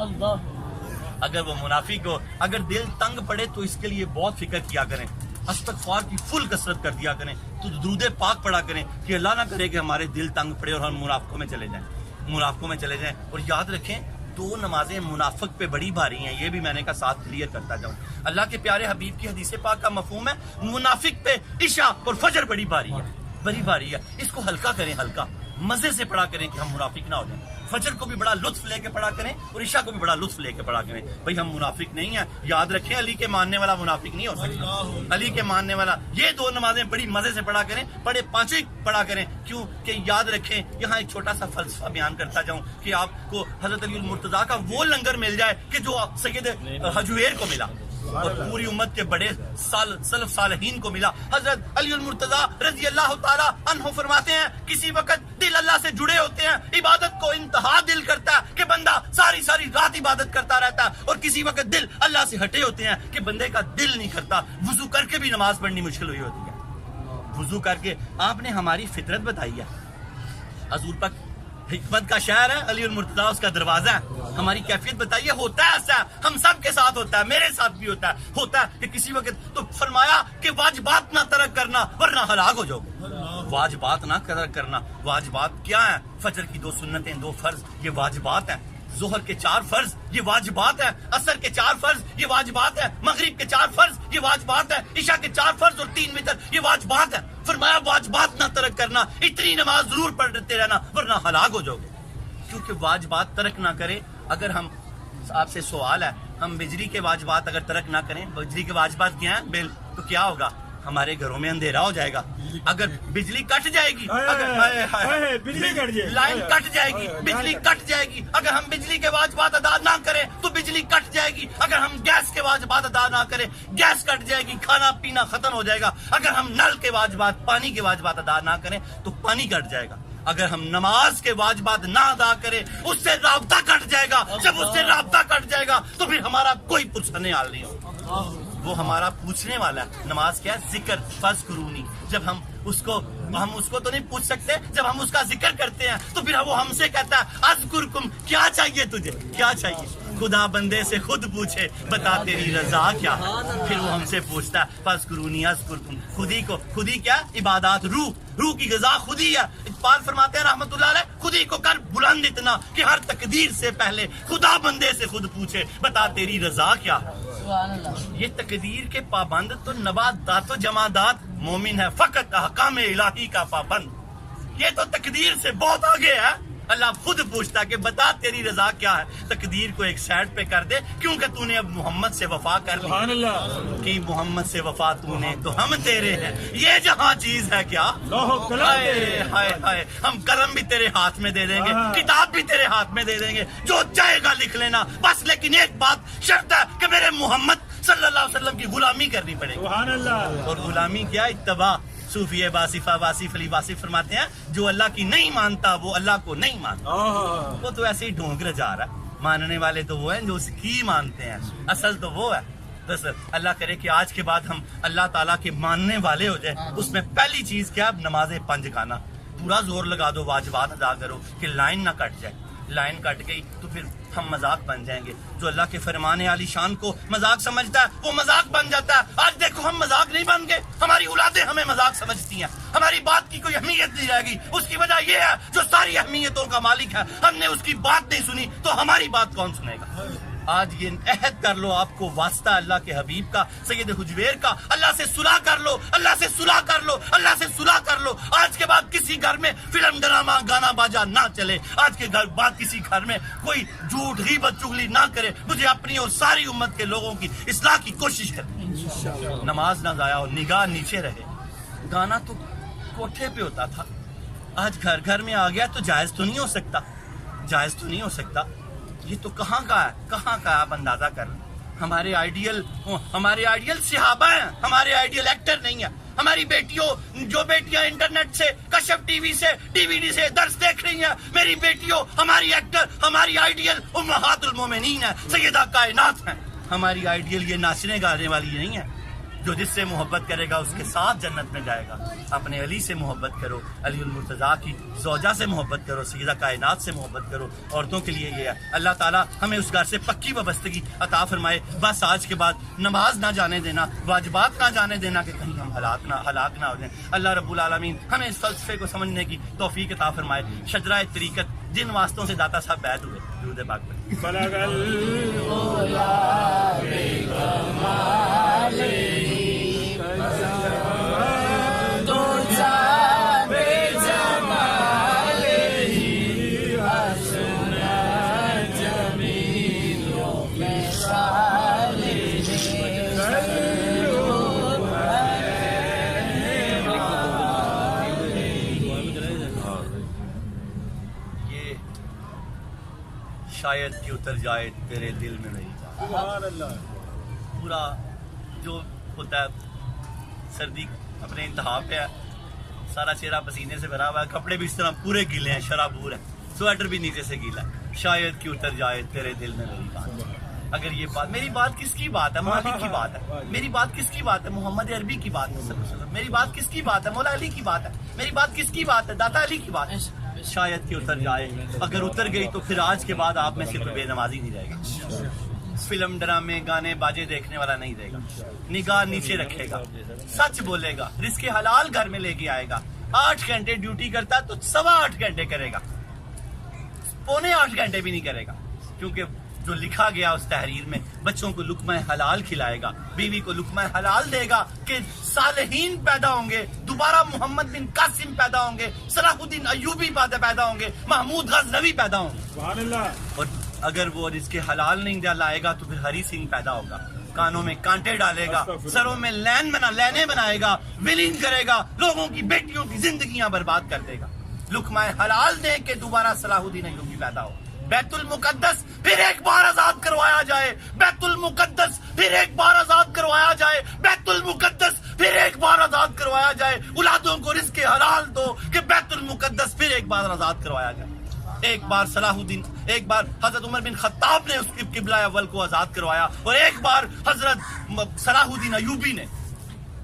ہو. اگر دل تنگ پڑے تو اس کے لیے بہت فکر کیا کریں, استغفار کی فل کثرت کر دیا کریں, تو درود پاک پڑھا کریں کہ اللہ نہ کرے کہ ہمارے دل تنگ پڑے اور ہم منافقوں میں چلے جائیں. اور یاد رکھیں 2 نمازیں منافق پہ بڑی بھاری ہیں, یہ بھی میں نے کہا ساتھ کلیئر کرتا جاؤں. اللہ کے پیارے حبیب کی حدیث پاک کا مفہوم ہے منافق پہ عشاء اور فجر بڑی بھاری ہے. اس کو ہلکا کریں, ہلکا مزے سے پڑھا کریں کہ ہم منافق نہ ہو جائیں. فجر کو بھی بڑا لطف لے کے پڑھا کریں اور عشاء کو بھی بڑا لطف لے کے پڑھا کریں. بھئی ہم منافق نہیں ہیں, یاد رکھیں علی کے ماننے والا منافق نہیں ہو سکتا. علی کے ماننے والا, یہ 2 نمازیں بڑی مزے سے پڑھا کریں, پڑھے 5 پڑھا کریں. کیوں کہ یاد رکھیں, یہاں ایک چھوٹا سا فلسفہ بیان کرتا جاؤں کہ آپ کو حضرت علی المرتضیٰ کا وہ لنگر مل جائے کہ جو سید حجویر کو ملا اور پوری امت کے بڑے سلف صالحین کو ملا. حضرت علی المرتضیٰ رضی اللہ تعالی عنہ فرماتے ہیں کسی وقت دل اللہ سے جڑے ہوتے ہیں, عبادت کو انتہا دل کرتا ہے کہ بندہ ساری رات عبادت کرتا رہتا ہے, اور کسی وقت دل اللہ سے ہٹے ہوتے ہیں کہ بندے کا دل نہیں کرتا. وضو کر کے بھی نماز پڑھنی مشکل ہوئی ہوتی ہے. وضو کر کے آپ نے ہماری فطرت بتائی ہے, حضور پاک حکمت کا شہر ہے, علی المرتضیٰ اس کا دروازہ ہے. ہماری کیفیت بتائیے, ہوتا ہے ایسا, ہم سب کے ساتھ ہوتا ہے, میرے ساتھ بھی ہوتا ہے کہ کسی وقت تو فرمایا کہ واجبات نہ ترک کرنا ورنہ ہلاک ہو جاؤ گے. واجبات نہ ترک کرنا. واجبات کیا ہیں؟ فجر کی 2 سنتیں 2 فرض یہ واجبات ہیں, ظہر کے 4 فرض یہ واجبات ہیں, عصر کے 4 فرض یہ واجبات ہیں, مغرب کے 4 فرض یہ واجبات ہیں, عشاء کے 4 فرض اور 3 وتر یہ واجبات ہیں. فرمایا واجبات نہ ترک کرنا, اتنی نماز ضرور پڑھتے رہنا ورنہ ہلاک ہو جاؤ گے. کیونکہ واجبات ترک نہ کرے. اگر ہم, آپ سے سوال ہے, ہم بجلی کے واجبات اگر ترک نہ کریں, بجلی کے واجبات کیا ہیں بل, تو کیا ہوگا؟ ہمارے گھروں میں اندھیرا ہو جائے گا. اگر بجلی کٹ جائے گی, لائن کٹ جائے گی, بجلی کٹ جائے گی. اگر ہم بجلی کے واجبات ادا نہ کریں تو بجلی کٹ جائے گی. اگر ہم گیس کے واجبات ادا نہ کریں گیس کٹ جائے گی, کھانا پینا ختم ہو جائے گا. اگر ہم نل کے واجبات, پانی کے واجبات ادا نہ کریں تو پانی کٹ جائے گا. اگر ہم نماز کے واجبات نہ ادا کریں اس سے رابطہ کٹ جائے گا. جب اس سے رابطہ کٹ جائے گا تو پھر ہمارا کوئی پوچھنے حال نہیں ہوگا. وہ ہمارا پوچھنے والا ہے. نماز کیا ہے؟ ذکر. فذکرونی. جب ہم اس کو تو نہیں پوچھ سکتے, جب ہم اس کا ذکر کرتے ہیں تو پھر وہ ہم سے کہتا ہے اذکرکم, کیا چاہیے تجھے, کیا چاہیے. خدا بندے سے خود پوچھے بتا تیری رضا کیا ہے, پھر وہ ہم سے پوچھتا ہے فذکرونی اذکرکم. خودی کیا؟ عبادات, روح کی غذا خودی ہے. اقبال فرماتے ہیں رحمت اللہ علیہ, خودی کو کر بلند اتنا کہ ہر تقدیر سے پہلے خدا بندے سے خود پوچھے بتا تیری رضا کیا ہے. یہ تقدیر کے پابند تو نباتات و جمادات, مومن ہے فقط احکام الہی کا پابند. یہ تو تقدیر سے بہت آگے ہے. اللہ خود پوچھتا ہے کہ بتا تیری رضا کیا ہے. تقدیر کو ایک سائڈ پہ کر دے, کیونکہ تو نے اب محمد سے وفا کر لی کہ محمد سے وفا تو نے تو ہم تیرے ہیں. یہ جہاں چیز ہے کیا, ہائے ہم قلم بھی تیرے ہاتھ میں دے دیں گے, کتاب بھی تیرے ہاتھ میں دے دیں گے, جو چاہے گا لکھ لینا بس. لیکن ایک بات شرط ہے کہ میرے محمد صلی اللہ علیہ وسلم کی غلامی کرنی پڑے گی. اور غلامی کیا؟ اتباع. صوفی واصفہ واصف علی واصف فرماتے ہیں جو اللہ کی نہیں مانتا وہ اللہ کو نہیں مانتا. وہ تو ایسے ہی ڈھونگ رجا رہا ہے. ماننے والے تو وہ ہیں جو اس کی مانتے ہیں, اصل تو وہ ہے. بس اللہ کرے کہ آج کے بعد ہم اللہ تعالیٰ کے ماننے والے ہو جائیں. اس میں پہلی چیز کیا؟ نماز 5 گانا. پورا زور لگا دو, واجبات ادا کرو کہ لائن نہ کٹ جائے. لائن کٹ گئی تو پھر ہم مذاق بن جائیں گے. جو اللہ کے فرمان عالی شان کو مذاق سمجھتا ہے وہ مذاق بن جاتا ہے. آج دیکھو ہم مذاق نہیں بن گئے, ہماری اولادیں ہمیں مذاق سمجھتی ہیں, ہماری بات کی کوئی اہمیت نہیں رہ گئی. اس کی وجہ یہ ہے جو ساری اہمیتوں کا مالک ہے, ہم نے اس کی بات نہیں سنی تو ہماری بات کون سنے گا. آج یہ عہد کر لو, آپ کو واسطہ اللہ کے حبیب کا, سید حجویر کا, اللہ سے صلح کر لو, اللہ سے صلح کر لو, اللہ سے صلح کر لو. آج کے بعد کسی گھر میں فلم ڈرامہ گانا باجا نہ چلے. آج کے بعد کسی گھر میں کوئی جھوٹ غیبت چغلی نہ کرے. مجھے اپنی اور ساری امت کے لوگوں کی اصلاح کی کوشش کرنی. نماز نہ ضائع ہو, نگاہ نیچے رہے. گانا تو کوٹھے پہ ہوتا تھا, آج گھر گھر میں آ گیا تو جائز تو نہیں ہو سکتا, جائز تو نہیں ہو سکتا. یہ تو کہاں کا ہے آپ اندازہ کر لیں. ہمارے آئیڈیل صحابہ ہیں, ہمارے آئیڈیل ایکٹر نہیں ہیں. ہماری بیٹیاں انٹرنیٹ سے, کشف ٹی وی سے, ڈی وی ڈی سے درس دیکھ رہی ہیں. میری بیٹیوں ہماری ایکٹر, ہماری آئیڈیل امہات المومنین ہیں, سیدہ کائنات ہیں. ہماری آئیڈیل یہ ناچنے گانے والی نہیں ہے. جو جس سے محبت کرے گا اس کے ساتھ جنت میں جائے گا. اپنے علی سے محبت کرو, علی المرتضیٰ کی زوجہ سے محبت کرو, سیدہ کائنات سے محبت کرو. عورتوں کے لیے یہ ہے. اللہ تعالیٰ ہمیں اس گھر سے پکی وابستگی عطا فرمائے. بس آج کے بعد نماز نہ جانے دینا, واجبات نہ جانے دینا کہ کہیں ہم ہلاک نہ ہو جائیں. اللہ رب العالمین ہمیں اس فلسفے کو سمجھنے کی توفیق عطا فرمائے. شجرہ طریقت جن واسطوں سے داتا صاحب بیعت ہوئے, درود پاک پر شاید کہ اتر جائے تیرے دل میں میری بات. سبحان اللہ. پورا جو ہوتا ہے, سردی اپنے انتہا پہ ہے, سارا چہرہ پسینے سے بھرا ہوا ہے, کپڑے بھی اس طرح پورے گیلے ہیں, شرابور ہے, سویٹر بھی نیچے سے گیلا ہے. شاید کہ اتر جائے تیرے دل میں میری بات. اگر یہ بات, میری بات کس کی بات ہے؟ مالک کی بات ہے. میری بات کس کی بات ہے؟ محمد عربی کی بات ہے. میری بات کس کی بات ہے؟ مولا علی کی بات ہے. میری بات کس کی بات ہے؟ داتا علی کی بات ہے. شاید کہ اتر جائے, اگر اتر گئی تو پھر آج کے بعد آپ میں سے کوئی بے نمازی نہیں رہے گا. فلم ڈرامے گانے باجے دیکھنے والا نہیں رہے گا. نگاہ نیچے رکھے گا, سچ بولے گا, رزق حلال گھر میں لے کے آئے گا. 8 گھنٹے ڈیوٹی کرتا تو 8.25 گھنٹے کرے گا, 7.25 گھنٹے بھی نہیں کرے گا. کیونکہ جو لکھا گیا اس تحریر میں, بچوں کو لقمہ حلال کھلائے گا, بیوی کو لقمہ حلال دے گا کہ صالحین پیدا ہوں گے, دوبارہ محمد بن قاسم پیدا ہوں گے, صلاح الدین ایوبی پیدا ہوں گے, محمود غزنوی پیدا ہوں گے. سبحان اللہ. اور اگر وہ اس کے حلال نہیں لائے گا تو پھر ہری سنگھ پیدا ہوگا, کانوں میں کانٹے ڈالے گا, سروں میں لینے بنائے گا, ولنگ کرے گا, لوگوں کی بیٹیوں کی زندگیاں برباد کر دے گا. لقمہ حلال دے کے دوبارہ صلاح الدین ایوبی پیدا ہو. بیت المقدس پھر ایک بار آزاد کروایا جائے, بیت المقدس پھر ایک بار آزاد کروایا جائے, بیت المقدس پھر ایک بار آزاد کروایا جائے. اولادوں کو رزق حلال دو کہ بیت المقدس پھر ایک بار آزاد کروایا جائے. ایک بار صلاح الدین, ایک بار حضرت عمر بن خطاب نے اس کی قبلہ اول کو آزاد کروایا, اور ایک بار حضرت صلاح الدین ایوبی نے.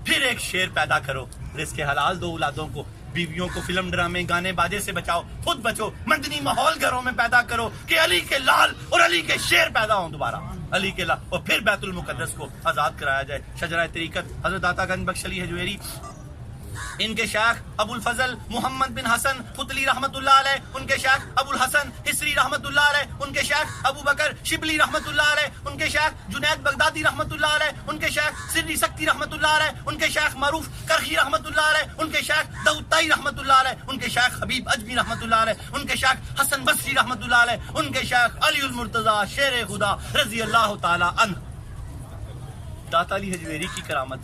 پھر ایک شیر پیدا کرو, رزق حلال دو اولادوں کو, بیویوں کو فلم ڈرامے گانے باجے سے بچاؤ, خود بچو, مدنی ماحول گھروں میں پیدا کرو کہ علی کے لال اور علی کے شیر پیدا ہوں دوبارہ, علی کے لال, اور پھر بیت المقدس کو آزاد کرایا جائے. شجرہ طریقت حضرت داتا گنج بخش علی حجویری, ان کے شیخ ابو الفضل محمد بن حسن فتلی رحمت اللہ علیہ, ان کے شیخ ابو الحسن حسری رحمت اللہ علیہ, ان کے شیخ ابو بکر شبلی رحمت اللہ علیہ, ان کے شیخ جنید بغدادی رحمت اللہ علیہ, ان کے شیخ سری سکتی رحمت اللہ علیہ, ان کے شیخ معروف کرخی رحمت اللہ علیہ, ان کے شیخ داؤد طائی رحمت اللہ علیہ, ان کے شیخ حبیب اجمی رحمت اللہ علیہ, ان کے شیخ حسن بصری رحمت اللہ علیہ, ان کے شیخ علی المرتضیٰ شیر خدا رضی اللہ تعالی عنہ. داتا علی حجویری کی کرامت,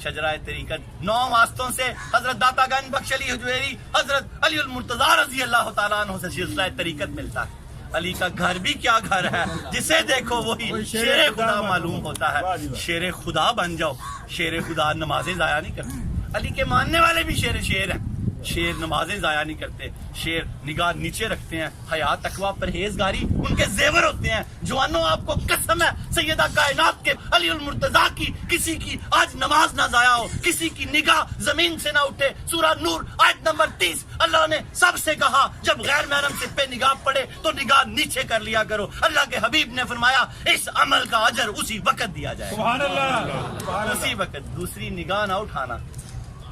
شجرہ طریقت 9 واسطوں سے حضرت داتا گنج بخش علی حجویری حضرت علی المرتضیٰ رضی اللہ تعالیٰ عنہ سے سلسلہ طریقت ملتا ہے. علی کا گھر بھی کیا گھر ہے, جسے دیکھو وہی شیر خدا معلوم ہوتا ہے. شیر خدا بن جاؤ. شیر خدا نمازیں ضائع نہیں کرتے. علی کے ماننے والے بھی شیر ہیں. شیر نمازیں ضائع نہیں کرتے, شیر نگاہ نیچے رکھتے ہیں, حیا تقویٰ پرہیزگاری ان کے زیور ہوتے ہیں. جوانوں آپ کو قسم ہے سیدہ کائنات کے علی المرتضیٰ کی, کسی کی آج نماز نہ ضائع ہو, کسی کی نگاہ زمین سے نہ اٹھے. سورہ نور آیت نمبر 30, اللہ نے سب سے کہا جب غیر محرم سے پہ نگاہ پڑے تو نگاہ نیچے کر لیا کرو. اللہ کے حبیب نے فرمایا اس عمل کا اجر اسی وقت دیا جائے. سبحان اللہ. اسی وقت. دوسری نگاہ نہ اٹھانا,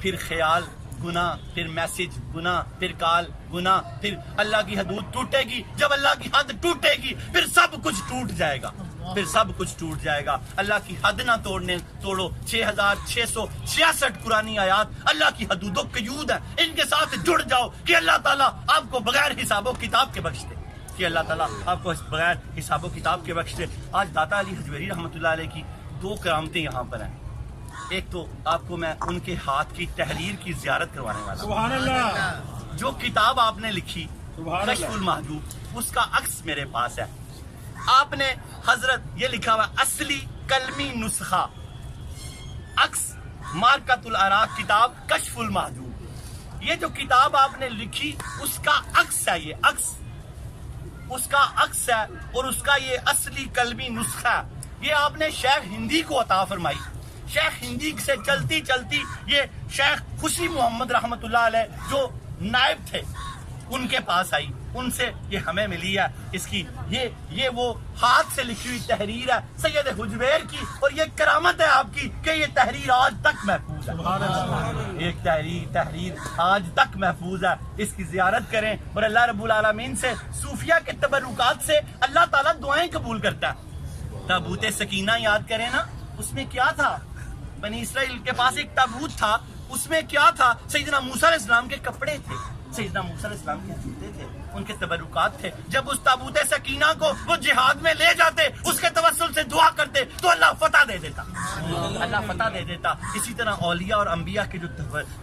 پھر خیال گناہ, پھر میسج گناہ, پھر کال گناہ, پھر اللہ کی حدود ٹوٹے گی. جب اللہ کی حد ٹوٹے گی پھر سب کچھ ٹوٹ جائے گا, پھر سب کچھ ٹوٹ جائے گا. اللہ کی حد نہ توڑو. 6666 قرآنی آیات اللہ کی حدود و قیود ہیں, ان کے ساتھ جڑ جاؤ کہ اللہ تعالیٰ آپ کو بغیر حساب و کتاب کے بخش دے, کہ اللہ تعالیٰ آپ کو بغیر حساب و کتاب کے بخش دے. آج داتا علی حجویری رحمۃ اللہ علیہ کی 2 کرامتیں یہاں پر ہیں. ایک تو آپ کو میں ان کے ہاتھ کی تحریر کی زیارت کروانے والا ہوں. سبحان اللہ. جو کتاب آپ نے لکھی سبحان کشف اللہ. المحجوب, اس کا عکس میرے پاس ہے. آپ نے حضرت یہ لکھا ہوا اصلی کلمی نسخہ, عکس مارکۃ العراق کتاب کشف المحجوب. یہ جو کتاب آپ نے لکھی اس کا عکس ہے, یہ عکس اس کا عکس ہے, اور اس کا یہ اصلی کلمی نسخہ ہے. یہ آپ نے شیخ ہندی کو عطا فرمائی. شیخ ہندی سے چلتی چلتی یہ شیخ خوشی محمد رحمت اللہ علیہ جو نائب تھے ان کے پاس آئی، ان سے یہ ہمیں ملی ہے، اس کی یہ وہ ہاتھ سے لکھی ہوئی تحریر ہے سید حجویر کی، اور یہ کرامت ہے آپ کی کہ یہ تحریر آج تک محفوظ ہے، ایک تحریر آج تک محفوظ ہے، اس کی زیارت کریں، اور اللہ رب العالمین سے صوفیہ کے تبرکات سے اللہ تعالیٰ دعائیں قبول کرتا ہے۔ تابوت سکینہ یاد کریں نا، اس میں کیا تھا؟ بنی اسرائیل کے پاس ایک تابوت تھا، اس میں کیا تھا؟ سیدنا موسیٰ علیہ السلام کے کپڑے تھے، سیدنا موسیٰ علیہ السلام کے جوتے تھے، ان کے تبرکات تھے۔ جب اس تابوت سکینہ کو وہ جہاد میں لے جاتے، اس کے توسل سے دعا کرتے تو اللہ فتح دے دیتا، اللہ فتح دے دیتا۔ اسی طرح اولیاء اور انبیاء کے جو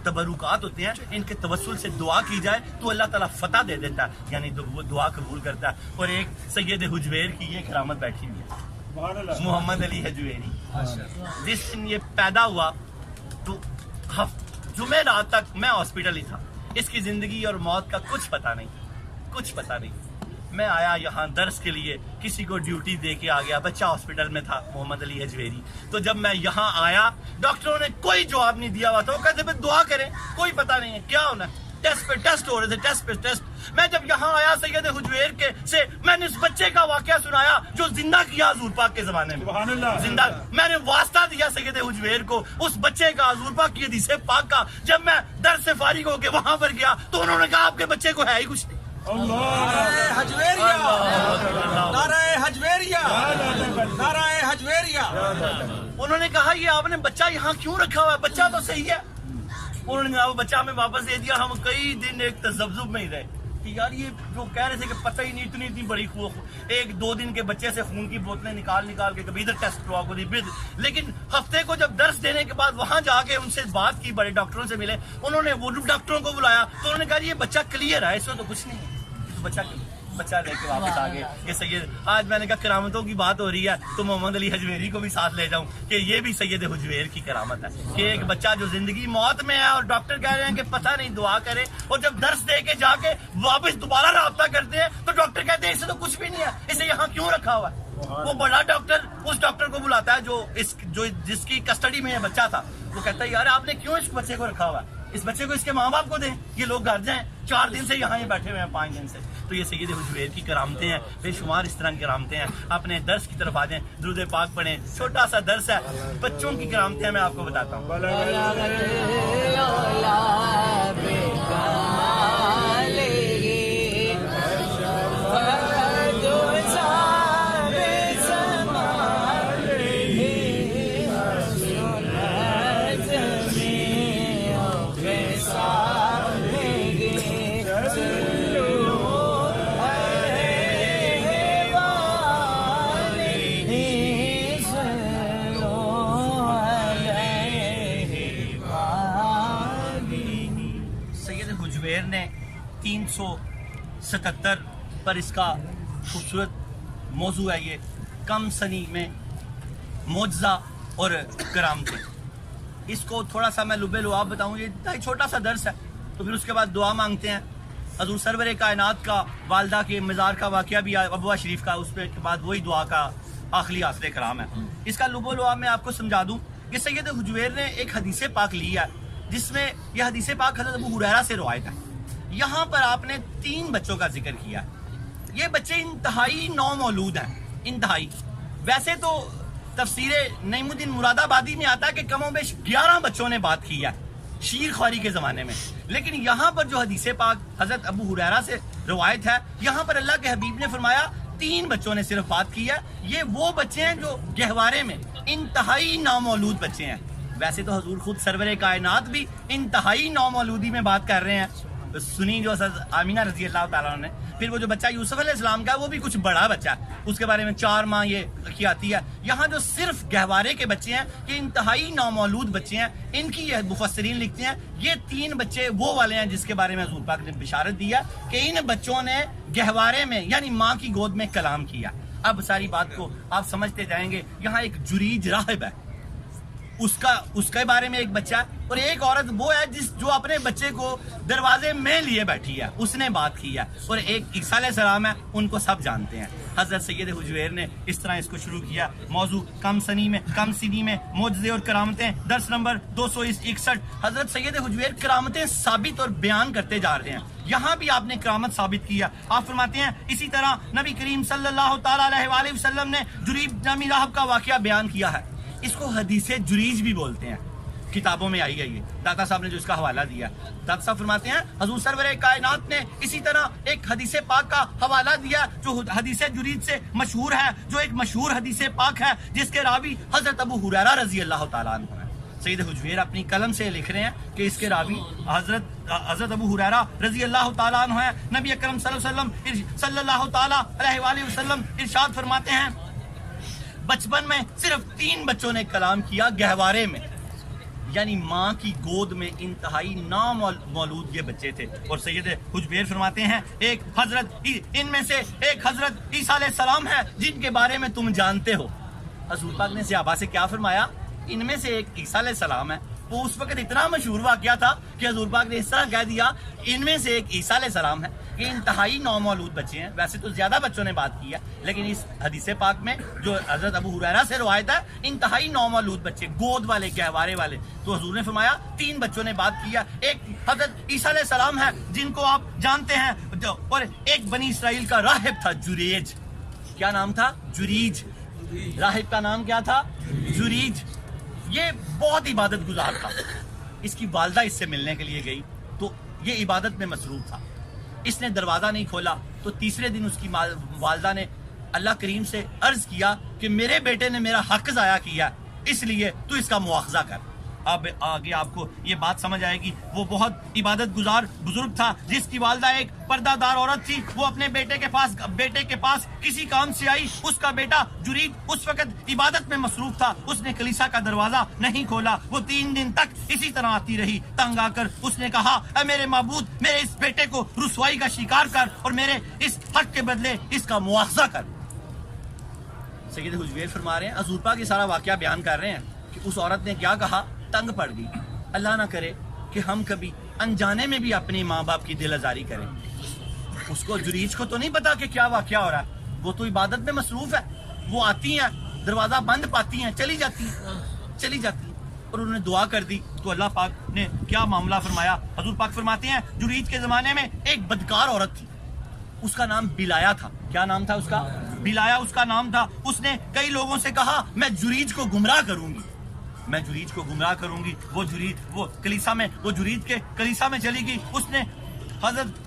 تبرکات ہوتے ہیں، ان کے توسل سے دعا کی جائے تو اللہ تعالیٰ فتح دے دیتا ہے، یعنی وہ دعا قبول کرتا ہے۔ اور ایک سید حجویر کی یہ کرامت بیٹھی ہوئی ہے، محمد علی حجویری، جس دن یہ پیدا ہوا تو جمعہ رات تک میں ہاسپٹل ہی تھا، اس کی زندگی اور موت کا کچھ پتہ نہیں۔ میں آیا یہاں درس کے لیے، کسی کو ڈیوٹی دے کے آ گیا، بچہ ہاسپٹل میں تھا محمد علی حجویری۔ تو جب میں یہاں آیا ڈاکٹروں نے کوئی جواب نہیں دیا ہوا تھا، وہ کہتے پہ دعا کریں، کوئی پتہ نہیں ہے کیا ہونا ہے، ٹیسٹ پہ ٹیسٹ ہو رہے تھے، ٹیسٹ پہ ٹیسٹ۔ میں جب یہاں آیا سید حجویر کے سے میں نے اس بچے کا واقعہ سنایا جو زندہ کیا حضور پاک کے زمانے میں، سبحان اللہ، زندہ میں نے واسطہ دیا سید حجویر کو اس بچے کا، حضور پاک کی حدیث پاک کا۔ جب میں در سے فارغ ہو کے وہاں پر گیا تو انہوں نے کہا آپ کے بچے کو ہے ہی کچھ نہیں۔ نعرہ حجویریہ، نعرہ حجویریہ، نعرہ حجویریہ۔ انہوں نے کہا یہ آپ نے بچہ یہاں کیوں رکھا ہوا ہے؟ بچہ تو صحیح ہے۔ انہوں نے کہا وہ بچہ ہمیں واپس دے دیا۔ ہم کئی دن ایک تذبذب میں ہی رہے کہ یار یہ جو کہہ رہے تھے کہ پتہ ہی نہیں، اتنی بڑی ایک دو دن کے بچے سے خون کی بوتلیں نکال کے کبھی ادھر ٹیسٹ کروا کو دی۔ لیکن ہفتے کو جب درس دینے کے بعد وہاں جا کے ان سے بات کی، بڑے ڈاکٹروں سے ملے، انہوں نے وہ ڈاکٹروں کو بلایا تو انہوں نے کہا یہ بچہ کلیئر ہے، اس میں تو کچھ نہیں ہے، بچہ لے کے واپس آ گئے۔ یہ سید، آج میں نے کہا کرامتوں کی بات ہو رہی ہے تو محمد علی حجویری کو بھی ساتھ لے جاؤں کہ یہ بھی سید حجویر کی کرامت ہے کہ ایک بچہ جو زندگی موت میں ہے اور ڈاکٹر کہہ رہے ہیں کہ پتہ نہیں، دعا کرے، اور جب درس دے کے جا کے واپس دوبارہ رابطہ کرتے ہیں تو ڈاکٹر کہتے ہیں اسے تو کچھ بھی نہیں ہے، اسے یہاں کیوں رکھا ہوا ہے؟ وہ بڑا ڈاکٹر اس ڈاکٹر کو بلاتا ہے جس کی کسٹڈی میں یہ بچہ تھا، وہ کہتا ہے یار آپ نے کیوں اس بچے کو رکھا ہوا ہے؟ اس بچے کو اس کے ماں باپ کو دیں، یہ لوگ گھر جائیں، 4 دن سے یہاں یہ بیٹھے ہوئے ہیں، 5 دن سے۔ تو یہ سید حجویر کی کرامتیں ہیں، بے شمار اس طرح کی کرامتیں ہیں۔ اپنے درس کی طرف آ جائیں، درود پاک پڑھیں، چھوٹا سا درس ہے، بچوں کی کرامتیں میں آپ کو بتاتا ہوں۔ نے 377 پر اس کا خوبصورت موضوع ہے، یہ کم سنی میں معجزہ اور کرامتیں۔ اس کو تھوڑا سا میں لبے لعاب بتاؤں، یہ چھوٹا سا درس ہے، تو پھر اس کے بعد دعا مانگتے ہیں۔ حضور سرور کائنات کا والدہ کے مزار کا واقعہ بھی ابوا شریف کا، اس پہ کے بعد وہی دعا کا آخری آخر کرام ہے۔ اس کا لب و لعاب میں آپ کو سمجھا دوں کہ سید حجویر نے ایک حدیث پاک لی ہے جس میں یہ حدیث پاک حضرت ابو ہریرہ سے روایت ہے۔ یہاں پر آپ نے 3 بچوں کا ذکر کیا، یہ بچے انتہائی نومولود ہیں، انتہائی۔ ویسے تو تفسیر نعیم الدین مراد آبادی میں آتا ہے کہ کم و بیش 11 بچوں نے بات کی ہے شیر خواری کے زمانے میں، لیکن یہاں پر جو حدیث پاک حضرت ابو ہریرہ سے روایت ہے، یہاں پر اللہ کے حبیب نے فرمایا 3 بچوں نے صرف بات کی ہے۔ یہ وہ بچے ہیں جو گہوارے میں انتہائی نومولود بچے ہیں۔ ویسے تو حضور خود سرور کائنات بھی انتہائی نومولودی میں بات کر رہے ہیں، سنی جو آمینہ رضی اللہ تعالیٰ نے۔ پھر وہ جو بچہ یوسف علیہ السلام کا ہے وہ بھی کچھ بڑا بچہ ہے، اس کے بارے میں 4 ماہ یہ لکھی آتی ہے۔ یہاں جو صرف گہوارے کے بچے ہیں، یہ انتہائی نومولود بچے ہیں، ان کی یہ مفسرین لکھتے ہیں یہ 3 بچے وہ والے ہیں جس کے بارے میں حضور پاک نے بشارت دیا کہ ان بچوں نے گہوارے میں یعنی ماں کی گود میں کلام کیا۔ اب ساری بات کو آپ سمجھتے جائیں گے۔ یہاں ایک جریج راہب ہے، اس کے بارے میں ایک بچہ ہے، اور ایک عورت وہ ہے جو اپنے بچے کو دروازے میں لیے بیٹھی ہے، اس نے بات کی ہے، اور ایک عیسیٰ علیہ السلام ہے، ان کو سب جانتے ہیں۔ حضرت سید حجویر نے اس طرح اس کو شروع کیا۔ موضوع کم سنی میں معجزے اور کرامتیں، درس نمبر 261۔ حضرت سید حجویر کرامتیں ثابت اور بیان کرتے جا رہے ہیں۔ یہاں بھی آپ نے کرامت ثابت کیا۔ آپ فرماتے ہیں اسی طرح نبی کریم صلی اللہ تعالیٰ علیہ وآلہ وسلم نے جریج نامی راہب کا واقعہ بیان کیا ہے۔ اس کو حدیث جریج بھی بولتے ہیں، کتابوں میں آئی ہے یہ، داتا صاحب نے جو اس کا حوالہ دیا۔ داتا صاحب فرماتے ہیں حضور سرور کائنات نے اسی طرح ایک حدیث پاک کا حوالہ دیا جو حدیث جریج سے مشہور ہے، جو ایک مشہور حدیث پاک ہے جس کے راوی حضرت ابو ہریرہ رضی اللہ تعالیٰ عنہ ہیں۔ سید حجویر اپنی قلم سے لکھ رہے ہیں کہ اس کے راوی حضرت ابو ہریرہ رضی اللہ تعالیٰ عنہ ہیں۔ نبی اکرم صلی اللہ تعالیٰ علیہ وآلہ وسلم ارشاد فرماتے ہیں بچپن میں صرف 3 بچوں نے کلام کیا گہوارے میں، یعنی ماں کی گود میں انتہائی نامولود یہ بچے تھے۔ اور سید حجویر فرماتے ہیں ان میں سے ایک حضرت عیسیٰ علیہ السلام ہے جن کے بارے میں تم جانتے ہو۔ حضور پاک نے صحابہ سے کیا فرمایا؟ ان میں سے ایک عیسیٰ علیہ السلام ہے۔ وہ اس وقت اتنا مشہور واقعہ تھا کہ حضور پاک نے اس طرح کہہ دیا ان میں سے ایک عیسیٰ علیہ السلام ہے۔ یہ انتہائی نامولود بچے ہیں، ویسے تو زیادہ بچوں نے بات کی ہے، لیکن اس حدیث پاک میں جو حضرت ابو ہریرہ سے روایت ہے انتہائی نامولود بچے، گود والے، گہوارے والے۔ تو حضور نے فرمایا 3 بچوں نے بات کیا، ایک حضرت عیسیٰ علیہ السلام ہے جن کو آپ جانتے ہیں، اور ایک بنی اسرائیل کا راہب تھا جریج۔ کیا نام تھا؟ جریج۔ راہب کا نام کیا تھا؟ جریج۔ یہ بہت عبادت گزار تھا۔ اس کی والدہ اس سے ملنے کے لیے گئی تو یہ عبادت میں مصروف تھا، اس نے دروازہ نہیں کھولا۔ تو تیسرے دن اس کی والدہ نے اللہ کریم سے عرض کیا کہ میرے بیٹے نے میرا حق ضائع کیا، اس لیے تو اس کا مواخذہ کر۔ اب آگے آپ کو یہ بات سمجھ آئے گی۔ وہ بہت عبادت گزار بزرگ تھا جس کی والدہ ایک پردہ دار عورت تھی۔ وہ اپنے بیٹے کے پاس کسی کام سے آئی۔ اس کا بیٹا جریج اس وقت عبادت میں مصروف تھا، اس نے کلیسا کا دروازہ نہیں کھولا۔ وہ 3 دن تک اسی طرح آتی رہی۔ تنگ آ کر اس نے کہا اے میرے معبود، میرے اس بیٹے کو رسوائی کا شکار کر اور میرے اس حق کے بدلے اس کا مواخذہ کر۔ سید حجویر فرما رہے ہیں، حضور پاک یہ سارا واقعہ بیان کر رہے ہیں کہ اس عورت نے کیا کہا، تنگ پڑ گئی۔ اللہ نہ کرے کہ ہم کبھی انجانے میں بھی اپنے ماں باپ کی دل آزاری کریں۔ اس کو جریج کو تو نہیں پتا کہ کیا واقعہ ہو رہا ہے، وہ تو عبادت میں مصروف ہے۔ وہ آتی ہیں، دروازہ بند پاتی ہیں، چلی جاتی ہیں۔ اور انہوں نے دعا کر دی تو اللہ پاک نے کیا معاملہ فرمایا۔ حضور پاک فرماتے ہیں جریج کے زمانے میں ایک بدکار عورت تھی، اس کا نام بلایا تھا۔ کیا نام تھا اس کا؟ بلایا اس کا نام تھا۔ اس نے کئی لوگوں سے کہا میں جریج کو گمراہ کروں گی۔ وہ جریج کے کلیسا میں چلی گئی۔ اس نے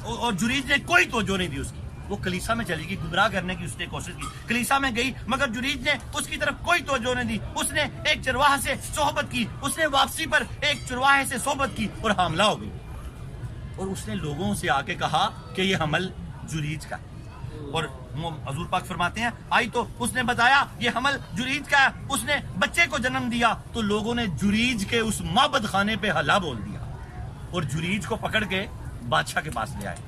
اور جریج نے کوئی توجہ نہیں دی اس کی۔ وہ کلیسا میں چلی گئی، گمراہ کرنے کی اس نے کوشش کی، کلیسا میں گئی مگر جریج نے اس کی طرف کوئی توجہ نہیں دی۔ اس نے ایک چرواہے سے صحبت کی، اس نے واپسی پر ایک چرواہے سے صحبت کی اور حاملہ ہو گئی۔ اور اس نے لوگوں سے آ کے کہا کہ یہ حمل جریج کا۔ اور حضور پاک فرماتے ہیں آئی تو اس نے بتایا یہ حمل جریج کا ہے۔ اس نے بچے کو جنم دیا تو لوگوں نے جریج کے اس معبد خانے پہ حلا بول دیا اور جریج کو پکڑ کے بادشاہ کے پاس لے آئے۔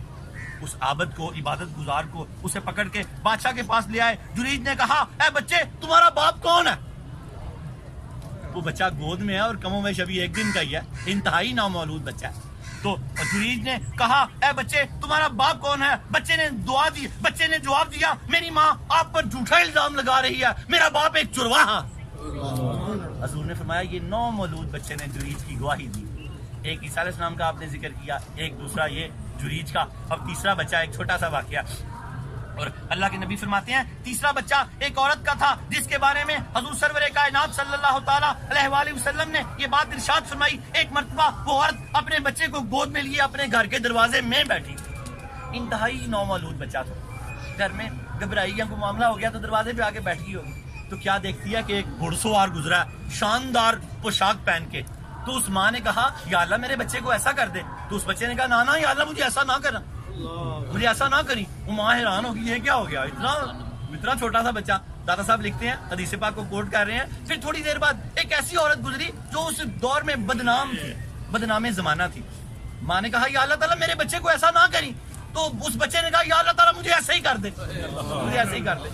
اس عابد کو، عبادت گزار کو، اسے پکڑ کے بادشاہ کے پاس لے آئے۔ جریج نے کہا اے بچے تمہارا باپ کون ہے؟ وہ بچہ گود میں ہے اور کم و بیش ابھی 1 دن کا ہی ہے، انتہائی نامولود بچہ ہے۔ تو جریج نے کہا اے بچے تمہارا باپ کون ہے؟ بچے نے جواب دیا میری ماں آپ پر جھوٹا الزام لگا رہی ہے، میرا باپ ایک چرواہا۔ حضور نے فرمایا یہ نامولود بچے نے جریج کی گواہی دی۔ ایک عیسیٰ علیہ السلام کا آپ نے ذکر کیا، ایک دوسرا یہ جریج کا، اور تیسرا بچہ ایک چھوٹا سا واقعہ۔ اور اللہ کے نبی فرماتے ہیں تیسرا بچہ ایک عورت کا تھا جس کے بارے میں حضور سرور کائنات صلی اللہ تعالیٰ علیہ وآلہ وسلم نے یہ بات ارشاد فرمائی۔ ایک مرتبہ وہ عورت اپنے بچے کو گود میں لیے اپنے گھر کے دروازے میں بیٹھی، انتہائی نامولود بچہ تھا، گھر میں گھبرائی یا کوئی معاملہ ہو گیا تو دروازے پہ آ کے بیٹھ گئی ہوگی۔ تو کیا دیکھتی ہے کہ ایک گھڑ سوار گزرا ہے شاندار پوشاک پہن کے۔ تو اس ماں نے کہا یا اللہ میرے بچے کو ایسا کر دے۔ تو اس بچے نے کہا نا یا اللہ مجھے ایسا نہ کرنا، مجھے ایسا نہ کری۔ وہ ماں حیران ہوگی یہ کیا ہو گیا، اتنا چھوٹا سا بچہ۔ دادا صاحب لکھتے ہیں، حدیث پاک کو کوٹ کر رہے ہیں، پھر تھوڑی دیر بعد ایک ایسی عورت گزری جو اس دور میں بدنام تھی، بدنام زمانہ تھی۔ ماں نے کہا یا اللہ تعالیٰ میرے بچے کو ایسا نہ کری۔ تو اس بچے نے کہا یا اللہ تعالیٰ مجھے ایسا ہی کر دے، مجھے ایسے ہی کر دے۔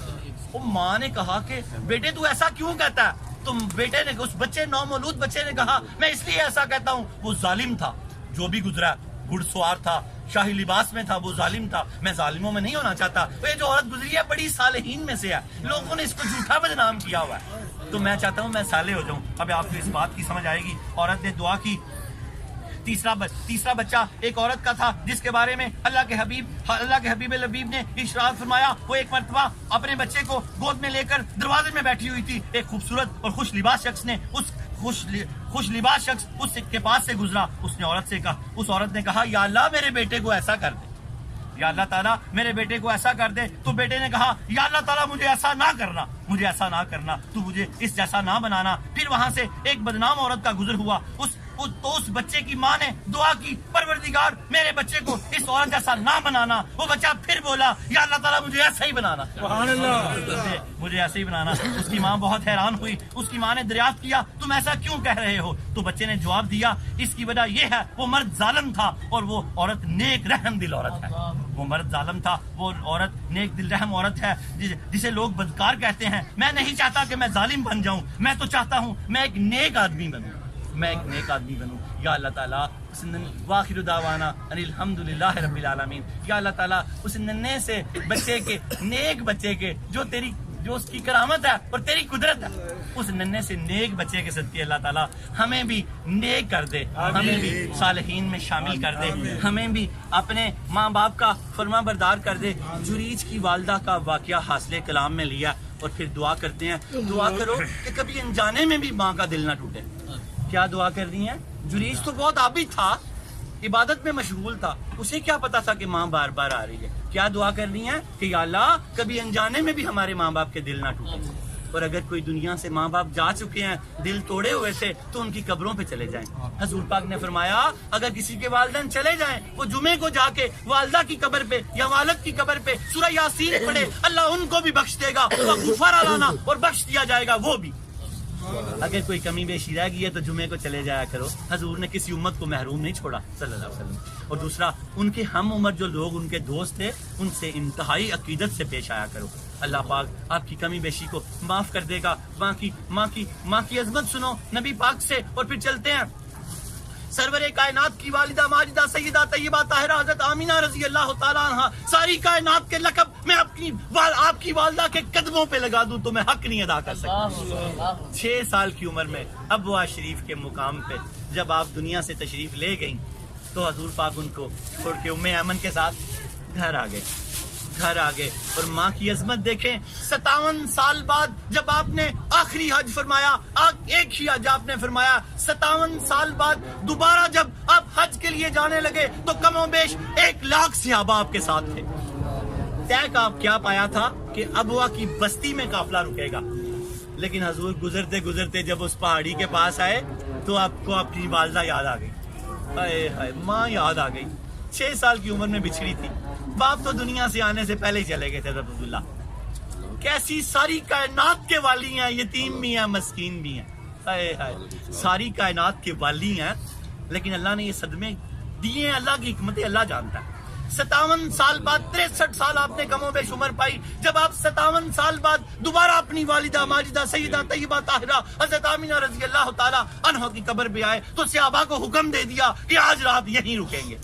وہ ماں نے کہا کہ بیٹے تو ایسا کیوں کہتا ہے؟ تم بیٹے نے اس بچے نومولود بچے نے کہا میں اس لیے ایسا کہتا ہوں وہ ظالم تھا جو بھی گزرا گھڑ سوار تھا شاہی لباس میں تھا وہ ظالم تھا میں ظالموں میں نہیں ہونا چاہتا یہ جو عورت گزری ہے بڑی صالحین میں سے ہے لوگوں نے اس کو جھوٹا بدنام کیا ہوا ہے تو میں چاہتا ہوں میں صالح ہو جاؤں اب آپ کو اس بات کی سمجھ آئے گی عورت نے دعا کی تیسرا بچہ ایک عورت کا تھا جس کے بارے میں اللہ کے حبیب لبیب نے ارشاد فرمایا وہ ایک مرتبہ اپنے بچے کو گود میں لے کر دروازے میں بیٹھی ہوئی تھی ایک خوبصورت اور خوش لباس شخص نے خوش لباس شخص اس کے پاس سے گزرا اس عورت نے کہا یا اللہ میرے بیٹے کو ایسا کر دے یا اللہ تعالیٰ میرے بیٹے کو ایسا کر دے تو بیٹے نے کہا یا اللہ تعالیٰ مجھے ایسا نہ کرنا تو مجھے اس جیسا نہ بنانا پھر وہاں سے ایک بدنام عورت کا گزر ہوا تو اس بچے کی ماں نے دعا کی پروردگار میرے بچے کو اس عورت جیسا نہ بنانا وہ بچہ پھر بولا یا اللہ تعالیٰ مجھے ایسا ہی بنانا سبحان اللہ مجھے ایسا ہی بنانا اس کی ماں بہت حیران ہوئی اس کی ماں نے دریافت کیا تم ایسا کیوں کہہ رہے ہو تو بچے نے جواب دیا اس کی وجہ یہ ہے وہ مرد ظالم تھا اور وہ عورت نیک رحم دل عورت ہے وہ مرد ظالم تھا وہ عورت نیک دل رحم عورت ہے جسے لوگ بدکار کہتے ہیں میں نہیں چاہتا کہ میں ظالم بن جاؤں میں تو چاہتا ہوں میں ایک نیک آدمی بنوں یا اللہ تعالیٰ واخر دعوانا ان الحمدللہ رب العالمین یا اللہ تعالیٰ اس ننھے سے بچے کے نیک بچے کے جو اس کی کرامت ہے اور تیری قدرت ہے اس ننھے سے نیک بچے کے صدقے اللہ تعالیٰ ہمیں بھی نیک کر دے ہمیں بھی صالحین میں شامل کر دے ہمیں بھی اپنے ماں باپ کا فرما بردار کر دے جریج کی والدہ کا واقعہ حاصل کلام میں لیا اور پھر دعا کرتے ہیں دعا کرو کہ کبھی انجانے میں بھی ماں کا دل نہ ٹوٹے کیا دعا کر رہی ہیں جریج تو بہت عابد تھا عبادت میں مشغول تھا اسے کیا پتا تھا کہ ماں بار بار آ رہی ہے کیا دعا کر رہی ہیں کہ یا اللہ کبھی انجانے میں بھی ہمارے ماں باپ کے دل نہ ٹوٹے اور اگر کوئی دنیا سے ماں باپ جا چکے ہیں دل توڑے ہوئے تھے تو ان کی قبروں پہ چلے جائیں حضور پاک نے فرمایا اگر کسی کے والدین چلے جائیں وہ جمعے کو جا کے والدہ کی قبر پہ یا والد کی قبر پہ سورہ یاسین پڑھے اللہ ان کو بھی بخش دے گا غفارا لانا اور بخش دیا جائے گا وہ بھی اگر کوئی کمی بیشی رہ گئی ہے تو جمعے کو چلے جایا کرو حضور نے کسی امت کو محروم نہیں چھوڑا صلی اللہ علیہ وسلم اور دوسرا ان کے ہم عمر جو لوگ ان کے دوست تھے ان سے انتہائی عقیدت سے پیش آیا کرو اللہ پاک آپ کی کمی بیشی کو معاف کر دے گا ماں کی عظمت سنو نبی پاک سے اور پھر چلتے ہیں سرور کائنات کی والدہ ماجدہ سیدہ طیبہ طاہرہ حضرت آمینہ رضی اللہ تعالیٰ عنہ ساری کائنات کے لقب میں آپ کی والدہ کے قدموں پہ لگا دوں تو میں حق نہیں ادا کر سکتا 6 سال کی عمر میں ابوا شریف کے مقام پہ جب آپ دنیا سے تشریف لے گئیں تو حضور پاک ان کو چھوڑ کے ام ایمن کے ساتھ گھر آ گئے اور ماں کی عظمت دیکھیں 57 سال بعد جب آپ نے آخری حج فرمایا ایک ہی حج آپ نے فرمایا 57 سال بعد دوبارہ جب آپ حج کے لیے جانے لگے تو کم و بیش 1 لاکھ صحابہ آپ کے ساتھ تھے طے کا آپ کیا پایا تھا کہ ابوا کی بستی میں قافلہ رکے گا لیکن حضور گزرتے جب اس پہاڑی کے پاس آئے تو آپ کو اپنی والدہ یاد آ گئی ماں یاد آ گئی 6 سال کی عمر میں بچھڑی تھی باپ تو دنیا سے آنے سے پہلے ہی چلے گئے تھے رب اللہ کیسی ساری کائنات کے والی ہیں یتیم بھی ہیں مسکین بھی ہیں ساری کائنات کے والی ہیں لیکن اللہ نے یہ صدمے دیے ہیں اللہ کی حکمت اللہ جانتا ہے 57 سال بعد 63 سال آپ نے کم و بیش عمر پائی جب آپ 57 سال بعد دوبارہ اپنی والدہ ماجدہ سیدہ طیبہ طاہرہ حضرت آمینہ رضی اللہ تعالیٰ عنہ کی قبر پہ آئے تو صحابہ کو حکم دے دیا کہ آج رات یہیں رکیں گے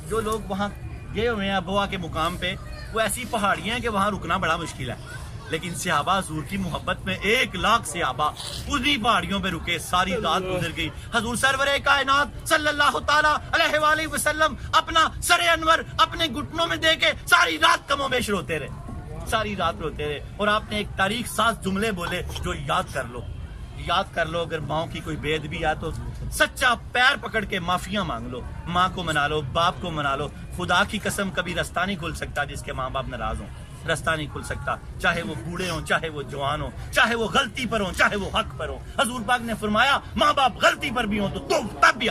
جو لوگ وہاں گئے ہوئے ہیں ابوا کے مقام پہ وہ ایسی پہاڑیاں ہیں کہ وہاں رکنا بڑا مشکل ہے لیکن صحابہ حضور کی محبت میں 1 لاکھ صحابہ انہی پہاڑیوں پہ رکے ساری رات گزر گئی حضور سرور کائنات صلی اللہ تعالیٰ علیہ وآلہ وسلم اپنا سر انور اپنے گھٹنوں میں دے کے ساری رات کم و بیش روتے رہے اور آپ نے ایک تاریخ ساز جملے بولے جو یاد کر لو اگر ماں کی کوئی بید بھی آ تو سچا پیر پکڑ کے معافیاں مانگ لو ماں کو منا لو باپ کو منا لو خدا کی قسم کبھی رستہ نہیں کھل سکتا جس کے ماں باپ ناراض ہوں رستہ نہیں کھل سکتا چاہے وہ بوڑھے ہوں چاہے وہ جوان ہوں چاہے وہ غلطی پر ہوں چاہے وہ حق پر ہوں حضور پاک نے فرمایا ماں باپ غلطی پر بھی ہوں تو تب بھی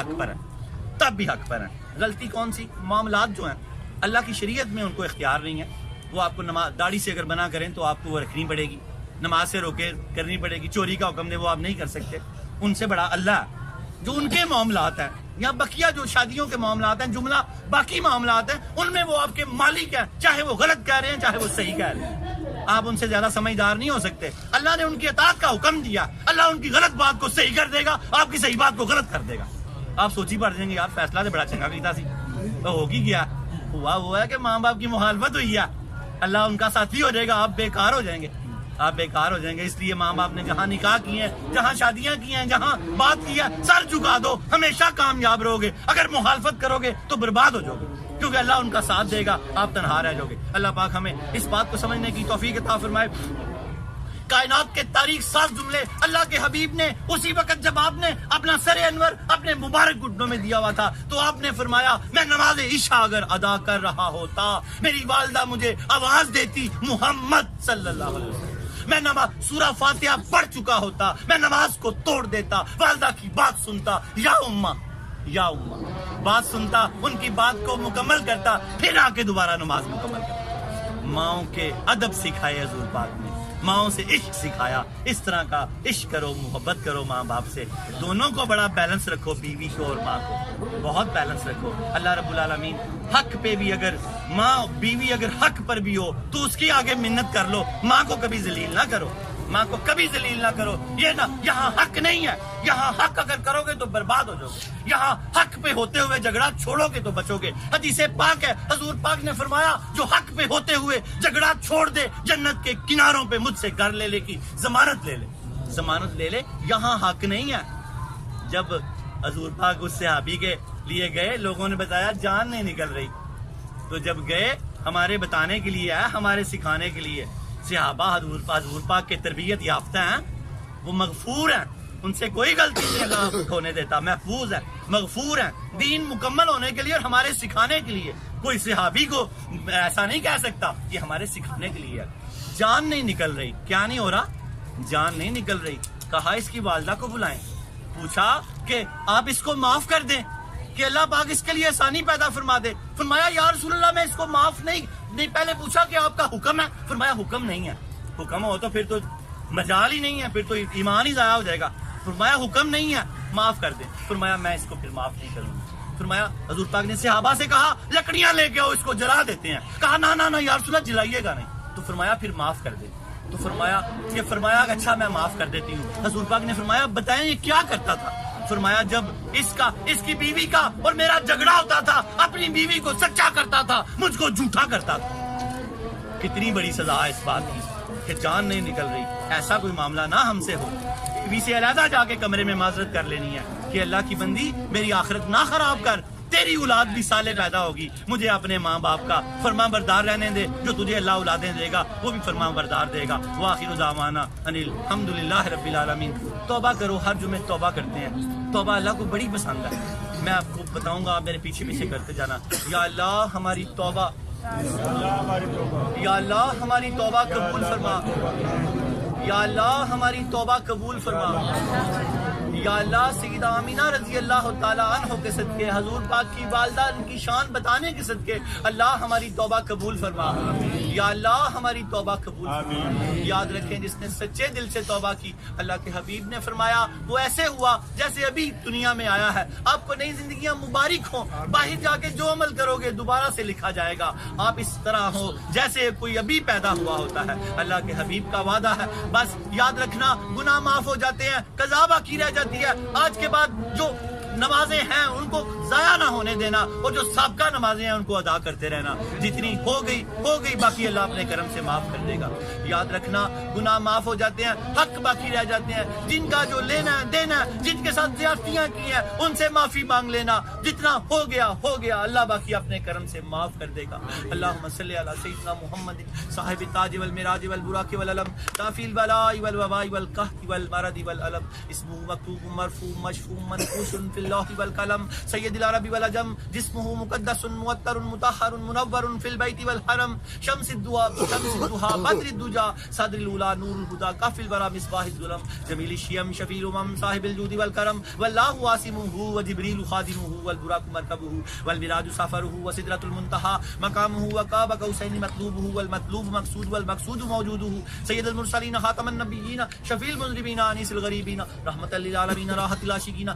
حق پر ہیں غلطی کون سی معاملات جو ہیں اللہ کی شریعت میں ان کو اختیار نہیں ہے وہ آپ کو نماز داڑھی سے اگر منع کریں تو آپ کو وہ رکھنی پڑے گی نماز سے روکے کرنی پڑے گی چوری کا حکم دے وہ آپ نہیں کر سکتے ان سے بڑا اللہ جو ان کے معاملات ہیں یا بقیہ جو شادیوں کے معاملات ہیں جملہ باقی معاملات ہیں ان میں وہ آپ کے مالک ہیں چاہے وہ غلط کہہ رہے ہیں چاہے وہ صحیح کہہ رہے ہیں آپ ان سے زیادہ سمجھدار نہیں ہو سکتے. اللہ نے ان کی اطاعت کا حکم دیا, اللہ ان کی غلط بات کو صحیح کر دے گا, آپ کی صحیح بات کو غلط کر دے گا. آپ سوچی پڑ جائیں گے یار فیصلہ تو بڑا چنگا کیتا سی, تو ہو کی گیا, ہوا وہ ہے کہ ماں باپ کی مخالفت ہوئی ہے, اللہ ان کا ساتھی ہو جائے گا, آپ بیکار ہو جائیں گے, آپ بیکار ہو جائیں گے. اس لیے ماں باپ نے جہاں نکاح کیے ہیں, جہاں شادیاں کی ہیں, جہاں بات کی ہے, سر جھکا دو, ہمیشہ کامیاب رہو گے. اگر مخالفت کرو گے تو برباد ہو جاؤ گے, کیونکہ اللہ ان کا ساتھ دے گا, آپ تنہا رہ جاؤ گے. اللہ پاک ہمیں اس بات کو سمجھنے کی توفیق عطا فرمائے. کائنات کے تاریخ ساز جملے اللہ کے حبیب نے اسی وقت جب آپ نے اپنا سر انور اپنے مبارک گھٹنوں میں دیا ہوا تھا تو آپ نے فرمایا میں نماز عشاء اگر ادا کر رہا ہوتا میری والدہ مجھے آواز دیتی محمد صلی اللہ علیہ وسلم, میں نماز سورہ فاتحہ پڑھ چکا ہوتا, میں نماز کو توڑ دیتا, والدہ کی بات سنتا, یا اماں یا اماں بات سنتا, ان کی بات کو مکمل کرتا, پھر آ کے دوبارہ نماز مکمل کرتا. ماؤں کے ادب سکھائے حضور پاک نے, ماؤں سے عشق سکھایا. اس طرح کا عشق کرو, محبت کرو ماں باپ سے, دونوں کو بڑا بیلنس رکھو, بیوی کو اور ماں کو بہت بیلنس رکھو. اللہ رب العالمین حق پہ بھی, اگر ماں بیوی اگر حق پر بھی ہو تو اس کی آگے منت کر لو, ماں کو کبھی ذلیل نہ کرو, ماں کو کبھی ذلیل نہ کرو. یہ نہ یہاں حق نہیں ہے, یہاں حق اگر کرو گے تو برباد ہو جاؤ گے, یہاں حق پہ ہوتے ہوئے جھگڑا چھوڑو گے تو بچو گے. حدیث پاک ہے, حضور پاک نے فرمایا جو حق پہ ہوتے ہوئے جھگڑا چھوڑ دے جنت کے کناروں پہ مجھ سے گھر لے لے کی ضمانت لے لے, ضمانت لے لے. یہاں حق نہیں ہے. جب حضور پاک اس صحابی کے لیے گئے, لوگوں نے بتایا جان نہیں نکل رہی, تو جب گئے ہمارے بتانے کے لیے ہے, ہمارے سکھانے کے لیے. صحابہ حضور پاک کے تربیت یافتہ ہیں, وہ مغفور ہیں, ان سے کوئی غلطی نہیں اللہ ہونے دیتا, محفوظ ہے, مغفور ہیں. دین مکمل ہونے کے لیے اور ہمارے سکھانے کے لیے. کوئی صحابی کو ایسا نہیں کہہ سکتا یہ ہمارے سکھانے کے لیے ہے. جان نہیں نکل رہی, کیا نہیں ہو رہا, جان نہیں نکل رہی. کہا اس کی والدہ کو بلائیں, پوچھا کہ آپ اس کو معاف کر دیں کہ اللہ پاک اس کے لیے آسانی پیدا فرما دے. فرمایا یا رسول اللہ میں اس کو معاف نہیں. پہلے پوچھا کہ آپ کا حکم ہے, فرمایا حکم نہیں ہے. حکم ہو تو پھر تو مجال ہی نہیں ہے, پھر تو ایمان ہی ضائع ہو جائے گا. فرمایا حکم نہیں ہے, معاف کر دیں. فرمایا میں اس کو پھر معاف نہیں کروں گا. فرمایا حضور پاک نے صحابہ سے کہا لکڑیاں لے کے آؤ, اس کو جلا دیتے ہیں. کہا نہ یا رسول اللہ جلائیے گا نہیں. تو فرمایا پھر معاف کر دیں. تو فرمایا اچھا میں معاف کر دیتی ہوں. حضور پاک نے فرمایا بتائیں یہ کیا کرتا تھا. فرمایا جب اس کی بیوی کا اور میرا جھگڑا ہوتا تھا, اپنی بیوی کو سچا کرتا تھا, مجھ کو جھوٹا کرتا تھا. کتنی بڑی سزا ہے اس بات کی کہ جان نہیں نکل رہی. ایسا کوئی معاملہ نہ ہم سے ہو. بیوی سے علیحدہ جا کے کمرے میں معذرت کر لینی ہے کہ اللہ کی بندی میری آخرت نہ خراب کر, تیری اولاد بھی صالح پیدا ہوگی, مجھے اپنے ماں باپ کا فرما بردار رہنے دے, جو تجھے اللہ اولادیں دے گا وہ بھی فرما بردار دے گا. وآخر دعوانا ان الحمدللہ رب العالمین. توبہ کرو, ہر جمعے توبہ کرتے ہیں. توبہ اللہ کو بڑی پسند ہے. میں آپ کو بتاؤں گا, آپ میرے پیچھے کرتے جانا. یا اللہ ہماری توبہ, یا اللہ ہماری توبہ قبول فرما, یا اللہ ہماری توبہ قبول فرما. یا اللہ سیدہ آمینہ رضی اللہ تعالیٰ عنہ کے صدقے, حضور پاک کی والدہ ان کی شان بتانے کے صدقے اللہ ہماری توبہ قبول فرما. یا اللہ ہماری توبہ قبول فرما. یاد رکھیں جس نے سچے دل سے توبہ کی, اللہ کے حبیب نے فرمایا وہ ایسے ہوا جیسے ابھی دنیا میں آیا ہے. آپ کو نئی زندگیاں مبارک ہوں, باہر جا کے جو عمل کرو گے دوبارہ سے لکھا جائے گا. آپ اس طرح ہو جیسے کوئی ابھی پیدا ہوا ہوتا ہے. اللہ کے حبیب کا وعدہ ہے. بس یاد رکھنا گناہ معاف ہو جاتے ہیں, قضا باقی رہ جاتی ہے. آج کے بعد جو نمازیں ہیں ان کو ضائع نہ ہونے دینا, اور جو سابقہ نمازیں ہیں ان کو ادا کرتے رہنا. جتنی ہو گئی باقی اللہ اپنے کرم سے معاف کر دے گا. یاد رکھنا گناہ معاف ہو جاتے ہیں, حق باقی رہ جاتے ہیں. جن کا جو لینا ہے دینا ہے, جن کے ساتھ زیادتیاں کی ہیں ان سے معافی مانگ لینا. جتنا ہو گیا اللہ باقی اپنے کرم سے معاف کر دے گا. اللہم صلی علی سیدنا محمد صاحب التاج والمراج والبراق والعلم دافع البلاء والوباء والقحط والمرض والالم اسمه مکتوب مرفوع مشفوع منقوش فی اللہ والقلم سید العرب والعجم جسمه مقدس معطر مطہر منور فی البیت والحرم شمس الضحى بدر الدجى صدر الاولی نور الہدی کاف الورى مصباح الظلم جمیل الشیم شفیع الامم صاحب الجود والکرم واللہ عاصمه وجبریل خادمه والبراق مرکبه والمراج سفره وسدرۃ المنتہى مقامه وقاب قوسین مطلوبه والمطلوب مقصود والمقصود موجوده سید المرسلین خاتم النبیین شفیع المذنبین انیس الغریبین رحمۃ للعالمین راحت العاشقین